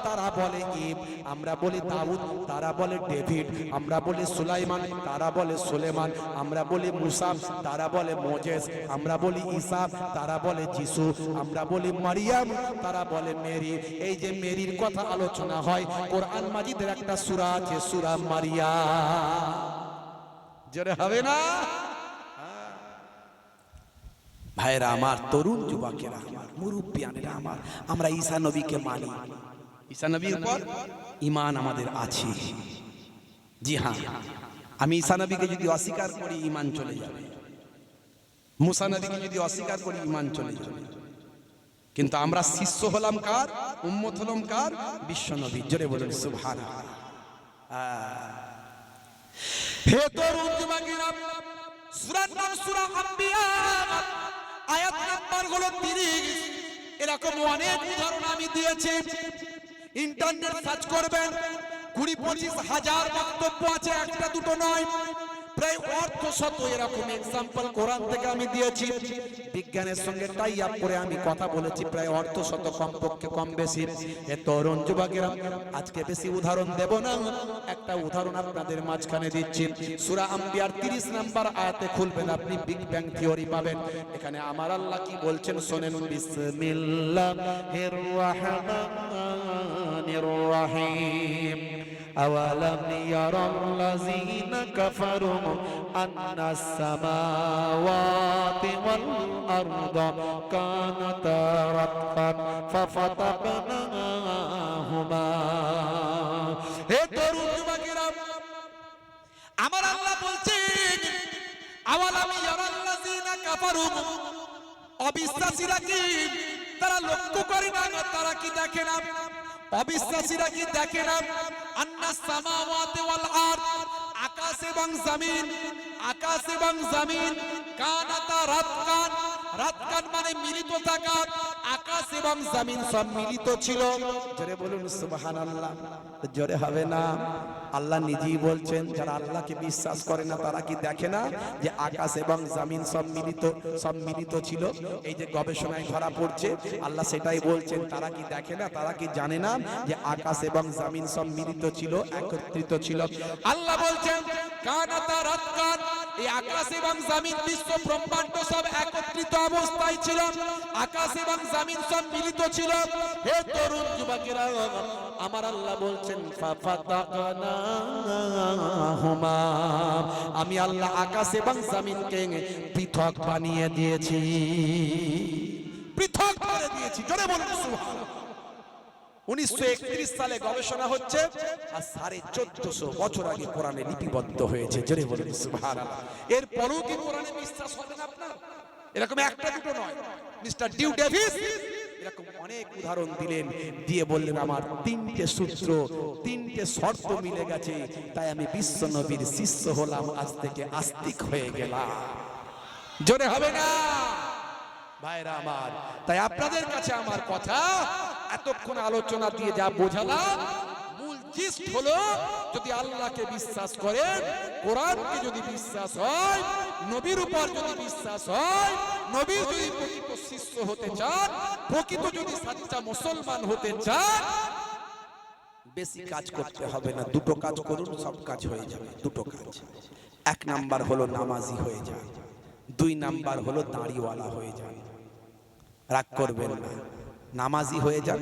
তারা বলে ইব। আমরা বলি দাউদ, তারা বলে ডেভিড। আমরা বলি সুলাইমান, তারা বলে সুলেমান। আমরা বলি মুসা, তারা বলে মোজেস। আমরা বলি ঈসা, তারা বলে যিশু। আমরা বলি মারিয়াম, তারা বলে মেরি। এই যে মেরির কথা আলোচনা হয়, কোরআন মাজিদের একটা সূরা আছে, সূরা মারিয়াম। জোরে হবে না ভাইরা আমার, তরুণ যুবকেরা আমার, মুরব্বিয়ানেরা আমার, আমরা ঈসা নবীকে মানি। ঈসা নবীর উপর ঈমান আমাদের আছে। জি হ্যাঁ, আমি ঈসা নবীকে যদি অস্বীকার করি, ঈমান চলে যাবে। মুসা নবীকে যদি অস্বীকার করি, ঈমান চলে যাবে। কিন্তু আমরা শিষ্য হলাম কার, উম্মত হলাম কার, বিশ্বনবী। জোরে বলুন সুবহানাল্লাহ। হে তরুণ যুবকেরা, সূরার নাম সূরা আম্বিয়া, আয়াত নাম্বার হলো 30। এরকম অনেক উদাহরণ আমি দিয়েছি, ইন্টারনেট সার্চ করবেন, 20-25 হাজার বক্তব্য আছে, একটা দুটো নয়, প্রায় অর্ধশত এরকম এক্সাম্পল কোরআন থেকে আমি দিয়েছি। বিজ্ঞানের সঙ্গে টাই আপ করে আমি কথা বলেছি, প্রায় অর্ধশত, কমপক্ষে কম বেশি। এ তরুণ যুবকেরা, আজকে বেশি উদাহরণ দেব না, একটা উদাহরণ আপনাদের মাঝখানে দিচ্ছি। সূরা আম্বিয়ার 30 নাম্বার আয়াতে খুলবেন, আপনি বিগ ব্যাং থিওরি পাবেন। এখানে আমার আল্লাহ কি বলছেন শোনেন। বিসমিল্লাহির রাহমানির রাহিম। أولم يرى الذين كفروا أن السماوات والأرض كانتا رتقا ففتقناهما। হে তরুণ যুবকেরা, আমার আল্লাহ বলছেন আওয়ালাম ইয়ারাল্লাযিনা কাফারু, অবিশ্বাসীরা কি তারা লক্ষ্য করে না, তারা কি দেখে না, অবিশ্বাসীরা কি দেখে না, আন্নাস সামাওয়াতি ওয়াল আরদ, আকাশ এবং জমিন, আকাশ এবং জমিন, কানাতা রাতকান, রাতকান মানে মিলিত থাকা, আকাশ এবং জমিন সব মিলিত ছিল। জোরে বলুন সুবহানাল্লাহ। জোরে হবে না? আল্লাহ নিজেই বলছেন যারা আল্লাহকে বিশ্বাস করে না তারা কি দেখে না যে আকাশ এবং জমিন সব মিলিত ছিল। এই যে গবেষণায় ধরা পড়ছে, আল্লাহ সেটাই বলছেন, তারা কি দেখে না, তারা কি জানে না যে আকাশ এবং জমিন সব মিলিত ছিল, একত্রিত ছিল। আল্লাহ বলছেন কানাতা রাতকান, এই আকাশ এবং জমিন, বিশ্ব ব্রহ্মাণ্ড সব একত্রিত অবস্থায় ছিল, আকাশ এবং জমিন সব মিলিত ছিল। হে তরুণ যুবকেরা, আমার আল্লাহ বলছেন ফাফাতাকনাহুমা, আমি আল্লাহ আকাশ এবং জমিনকে পৃথক বানিয়ে দিয়েছি, পৃথক করে দিয়েছি। জোরে বলুন সুবহানাল্লাহ। 1931 সালে গবেষণা হচ্ছে, আর 1450 বছর আগে কোরআনে লিপিবদ্ধ হয়েছে। জোরে বলুন সুবহানাল্লাহ। এর পরেও কি কোরআনে বিশ্বাস হবে না আপনার? এরকম একটা দুটো নয়, মিস্টার ডিউ ডেভিস এরকম অনেক উদাহরণ দিলেন, দিয়ে বললেন আমার 3টে সূত্র, 3টে শর্ত মিলে গেছে, তাই আমি বিশ্ব নবীর শিষ্য হলাম, আজ থেকে আস্তিক হয়ে গেলাম। জোরে হবে না ভাইরা আমার? তাই আপনাদের কাছে আমার কথা, এতক্ষণ আলোচনা দিয়ে যা বোঝালাম, মূল জিস্ট হলো, যদি আল্লাহকে বিশ্বাস করেন, কোরআনকে যদি বিশ্বাস হয়, নবীর উপর যদি বিশ্বাস হয়, নবীর যদি প্রকৃত শিষ্য হতে চান, প্রকৃত যদি সাচ্চা মুসলমান হতে চান, বেশি কাজ করতে হবে না, দুটো কাজ করুন, সব কাজ হয়ে যাবে। দুটো কাজ, 1 নাম্বার হলো নামাজি হয়ে যান, 2 নাম্বার হলো দাড়িওয়ালা হয়ে যান। রাগ করবেন না, নামাজি হয়ে যান।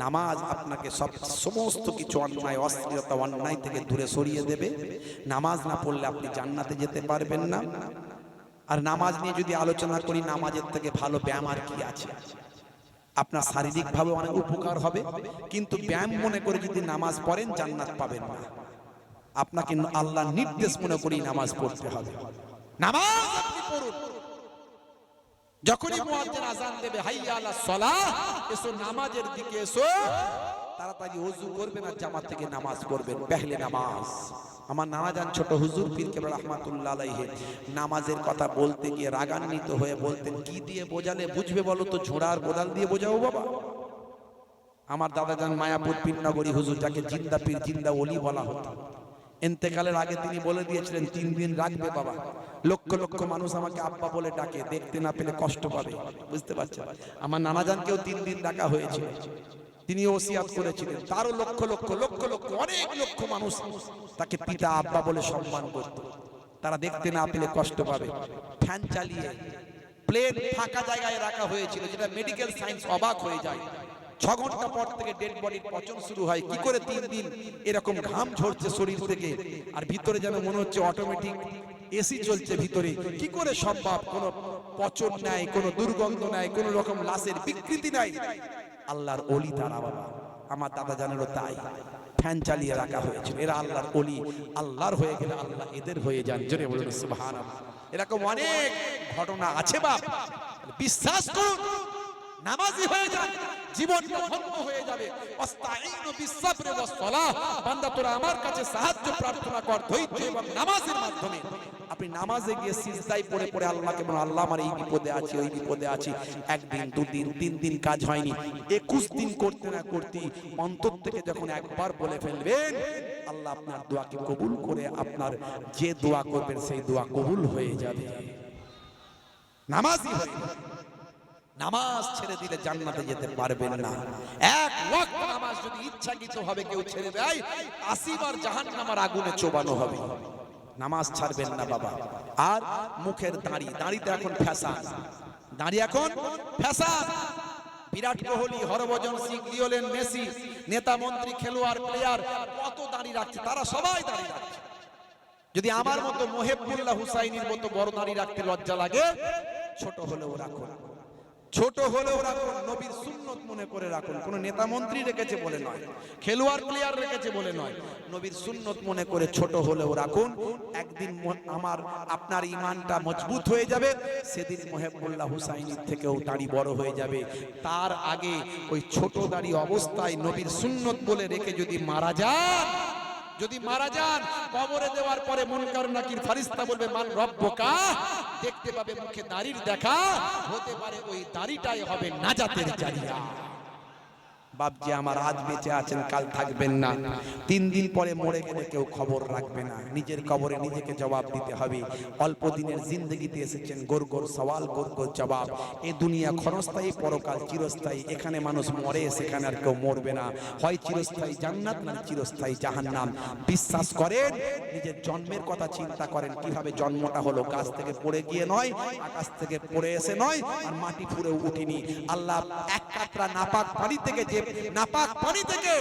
নামাজ আপনাকে সমস্ত কিছু অন্যায়, অশ্লীলতা, অন্যায় থেকে দূরে সরিয়ে দেবে। নামাজ না পড়লে আপনি জান্নাতে যেতে পারবেন না। আর নামাজ নিয়ে যদি আলোচনা করি, নামাজের থেকে ভালো ব্যায়াম আর কি আছে? আপনার শারীরিকভাবে অনেক উপকার হবে, কিন্তু ব্যায়াম মনে করে যদি নামাজ পড়েন জান্নাত পাবেন না। আপনাকে আল্লাহর নির্দেশ মনে করি নামাজ পড়তে হবে। নামাজ আপনি পড়ুন, যখনই মুয়াজ্জিন আযান দেবে, হাইয়া আলাস সালাহ, এসো নামাজের দিকে এসো, তাড়াতাড়ি ওযু করবেন আর জামাত থেকে নামাজ পড়বেন, পেহলে নামাজ। আমার নানা জান ছোট হুজুর পীর কেবলা রাহমাতুল্লাহ আলাইহি নামাজের কথা বলতে গিয়ে রাগান্বিত হয়ে বলতেন, কি দিয়ে বোঝালে বুঝবে বলো তো? ঝোড়ার কোদাল দিয়ে বোঝাও বাবা। আমার দাদা জান মায়াপুর পীরনগরী হুজুর, যাকে জিন্দা পীর, জিন্দা ওলি বলা হতো, ইন্তেকালের আগে তিনি বলে দিয়েছিলেন 3 দিন রাখবে বাবা। লক্ষ লক্ষ মানুষ আমাকে আব্বা বলে ডাকে, দেখতে না পেলে কষ্ট পাবে, বুঝতে পারছেন? আমার নানা জানকেও 3 দিন ডাকা হয়েছিল, তিনি ওসিয়াত করেছিলেন। তারও লক্ষ লক্ষ লক্ষ লক্ষ অনেক লক্ষ মানুষ তাকে পিতা আব্বা বলে সম্মান করত। তারা দেখতে না পেলে কষ্ট পাবে। ফ্যান চালিয়ে প্লেন ফাঁকা জায়গায় রাখা হয়েছিল, যেটা মেডিকেল সায়েন্স অবাক হয়ে যায়। 6 ঘন্টা পর থেকে ডেড বডির পচন শুরু হয়। কি করে 3 দিন এরকম ঘাম ঝরছে শরীর থেকে, আর ভিতরে যেন মনে হচ্ছে অটোমেটিক এসি চলছে ভিতরে। কি করে সম্ভব? কোনো পচন নাই, কোনো দুর্গন্ধ নাই, কোনো রকম লাশের বিকৃতি নাই। আল্লাহর ওলি তারা বাবা। আমার দাদা জানেরও তাই, ফ্যান চালিয়ে রাখা হয়েছিল। এরা আল্লাহর ওলি, আল্লাহর হয়ে গেলে আল্লাহ এদের হয়ে যান। জোরে বলুন সুবহানাল্লাহ। এরকম অনেক ঘটনা আছে বাপ, বিশ্বাস করুন। নামাজি হয়ে যান, জীবনটা ধন্য হয়ে যাবে। আস্তাঈনু বিসসাবরি ওয়াস সালাহ, বান্দা তোরা আমার কাছে সাহায্য প্রার্থনা কর ধৈর্য এবং নামাজের মাধ্যমে। আপনি নামাজে গিয়ে সিজদায় পড়ে পড়ে আল্লাহকে বলুন, আল্লাহ আমার এই বিপদে আছি, ওই বিপদে আছি। একদিন, দুদিন, 3 দিন কাজ হয়নি, 21 দিন করতে না করতে অন্তর থেকে যখন একবার বলে ফেলবেন, আল্লাহ আপনার দোয়াকে কবুল করে আপনার যে দোয়া করবেন সেই দোয়া কবুল হয়ে যাবে। নামাজি হয়ে যাবে। নামাজ ছেড়ে দিলে জান্নাতে যেতে পারবেন না। এক ওয়াক্ত নামাজ যদি ইচ্ছাকৃতভাবে কেউ ছেড়ে দেয়, 80 বার জাহান্নামের আগুনে চোবানো হবে। নামাজ ছাড়বেন না বাবা। আর মুখের দাড়ি, দাড়িতে এখন ফ্যাশন, দাড়ি এখন fashion. Virat Kohli, Harbhajan Singh, Lionel Messi, নেতা মন্ত্রী, খেলোয়াড়, প্লেয়ার কত দাড়ি রাখছে, তারা সবাই দাড়ি রাখছে। যদি আমার মতো মোহেবুল্লাহ হুসাইনের মতো বড় দাড়ি রাখতে লজ্জা লাগে, ছোট হলেও রাখুন, ছোট হলেও রাখুন, নবীর সুন্নত মনে করে রাখুন। কোন নেতা মন্ত্রী রেখেছে বলে নয়, খেলোয়াড় প্লেয়ার রেখেছে বলে নয়, নবীর সুন্নত মনে করে ছোট হলেও রাখুন। একদিন আমার আপনার ঈমানটা মজবুত হয়ে যাবে, সেদিন মোহেবুল্লাহ হুসাইনের থেকেও দাড়ি বড় হয়ে যাবে। তার আগে ওই ছোট দাড়ি অবস্থায় নবীর সুন্নত বলে রেখে যদি মারা যান, যদি মারা যান, কবরে দেওয়ার পরে মুনকার নাকির ফেরেশতা বলবে মান রব্বুকা, দেখতে পাবে মুখে দাড়ির দেখা, হতে পারে ওই দাড়িটাই হবে নাজাতের জারিয়া। বাপজি আমার আজ বেঁচে আছেন, কাল থাকবেন না। 3 দিন পরে মরে গেলে কেউ খবর রাখবে না, নিজের কবরে নিজেকে জবাব দিতে হবে। অল্প দিনের জিন্দগিতে এসেছেন, গোর গোর সওয়াল, গোর গোর জবাব। এই দুনিয়া ক্ষণস্থায়ী, পরকাল চিরস্থায়ী। এখানে মানুষ মরে, সেখানে আর কেউ মরবে না। হয় চিরস্থায়ী জান্নাত, না চিরস্থায়ী জাহান্নাম। বিশ্বাস করেন, নিজের জন্মের কথা চিন্তা করেন, কিভাবে জন্মটা হলো। গাছ থেকে পড়ে গিয়ে নয়, আকাশ থেকে পড়ে এসে নয়, আর মাটি ফুঁড়ে উঠিনি। আল্লাহ এক কাতরা নাপাক পানি থেকে, যে নাপাক পানি থেকে,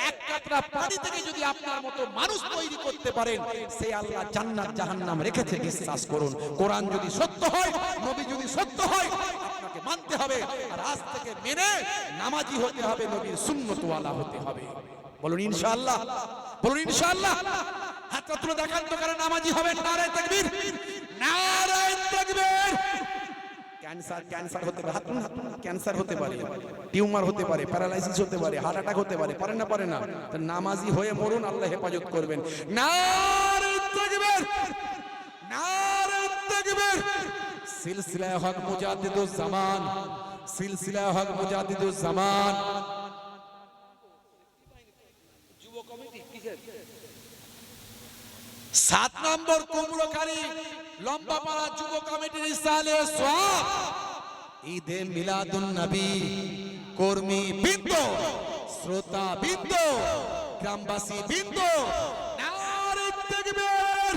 এক কাতরা পানি থেকে যদি আপনার মতো মানুষ তৈরি করতে পারেন, সেই আল্লাহ জান্নাত জাহান্নাম রেখেছে। বিশ্বাস করুন, কোরআন যদি সত্য হয়, নবী যদি সত্য হয়, আপনাকে মানতে হবে। আর আজ থেকে মেনে নামাজি হতে হবে, নবীর সুন্নতওয়ালা হতে হবে। বলুন ইনশাআল্লাহ, বলুন ইনশাআল্লাহ। হাতটা তুলে দেখান তো কারা নামাজি হবেন। নারায়ে তাকবীর, নারায়ে তাকবীর। ক্যান্সার হতে পারে, ক্যান্সার হতে পারে, টিউমার হতে পারে, প্যারালাইসিস হতে পারে, হার্ট অ্যাটাক হতে পারে, পারে না। তো নামাজি হয়ে মরুন, আল্লাহ হেফাজত করবেন। নারায়ে তাকবীর, নারায়ে তাকবীর। সিলসিলা হক মুজাদ্দিদুজ জামান, সিলসিলা হক মুজাদ্দিদুজ জামান। যুব কমিটি কিসের 7 নম্বর কুমড়োখালী লম্বাপাড়া যুব কমিটির ইসালে সওয়াব ঈদে মিলাদুন নবী কর্মী বৃন্দ, শ্রোতা বৃন্দ, গ্রামবাসী বৃন্দ, নারে তাকবীর।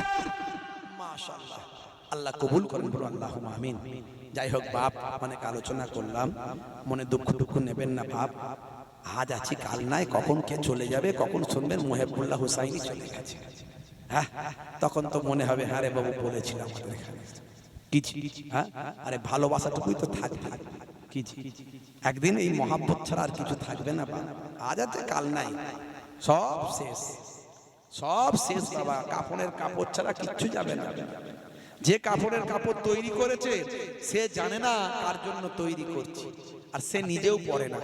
মাশাআল্লাহ, আল্লাহ কবুল করেন, বলুন আল্লাহুম্মা আমিন। যাই হোক বাপ, অনেক আলোচনা করলাম, মনে দুঃখ নেবেন না বাপ। আজ আছি কাল নাই, কখন কে চলে যাবে, কখন শুনবেন মোহেবুল্লাহ হুসাইনি চলে গেছে। হ্যাঁ, তখন তো মনে হবে হ্যাঁ রে বাবু বলেছিলাম আমাদের এখানে কিছু। হ্যাঁ, আরে ভালোবাসাটুকুই তো থাকবে কিছু। একদিন এই মহাব্বত ছাড়া আর কিছু থাকবে না। আজ আছে কাল নাই, সব শেষ, সব শেষ বাবা। কাফনের কাপড় ছাড়া কিচ্ছু যাবে না। যে কাফনের কাপড় তৈরি করেছে সে জানে না কার জন্য তৈরি করছে, আর সে নিজেও পরে না।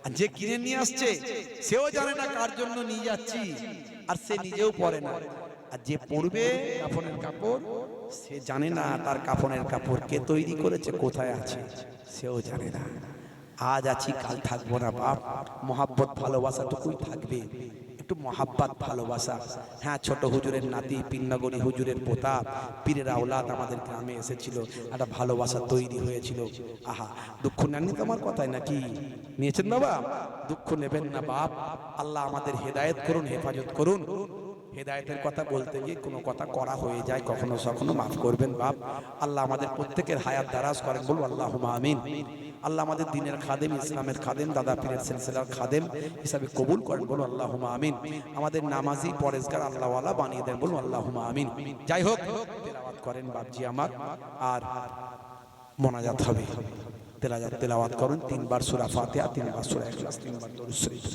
আর যে কিনে নিয়ে আসছে সেও জানে না কার জন্য নিয়ে যাচ্ছি, আর সে নিজেও পরে না। আর যে পরবে কাফনের কাপড়, সে জানে না তার কাফনের কাপড় কে তৈরি করেছে, কোথায় আছে, সেও জানে না। আজ আছি কাল থাকবো না বাপ। মহাব্বত ভালোবাসাটুকুই থাকবে, একটু মহাব্বত ভালোবাসা। হ্যাঁ, ছোট হুজুরের নাতি, পীরনগরী হুজুরের পোতা, পীরের আওলাদ আমাদের গ্রামে এসেছিল, একটা ভালোবাসা তৈরি হয়েছিল। আহা, দুঃখ নেননি তোমার কথায় নাকি? নিয়েছেন বাবা? দুঃখ নেবেন না বাপ। আল্লাহ আমাদের হেদায়েত করুন, হেফাজত করুন। হেদায়েতের কথা বলতে গিয়ে কোনো কথা করা হয়ে যায়, কখনো কখনো মাফ করবেন বাপ। আল্লাহ আমাদের প্রত্যেকের হায়াত দারাজ করেন, বলুন আল্লাহুম্মা আমিন। আল্লাহ আমাদের দ্বীনের খাদেম, ইসলামের খাদেম, দাদা পীরের সিলসিলার খাদেম হিসাবে কবুল করেন, বলুন আল্লাহুম্মা আমিন। আমাদের নামাজি পরেজগার আল্লাহওয়ালা বানিয়ে দেন, বলুন আল্লাহুম্মা আমিন। যাই হোক, তেলাওয়াত করেন বাপজি আমার, আর মোনাজাত হবে। তেলাওয়াত করুন 3 বার সূরা ফাতিহা, 3 বার সূরা ইখলাস, 3 বার দরুদ শরীফ।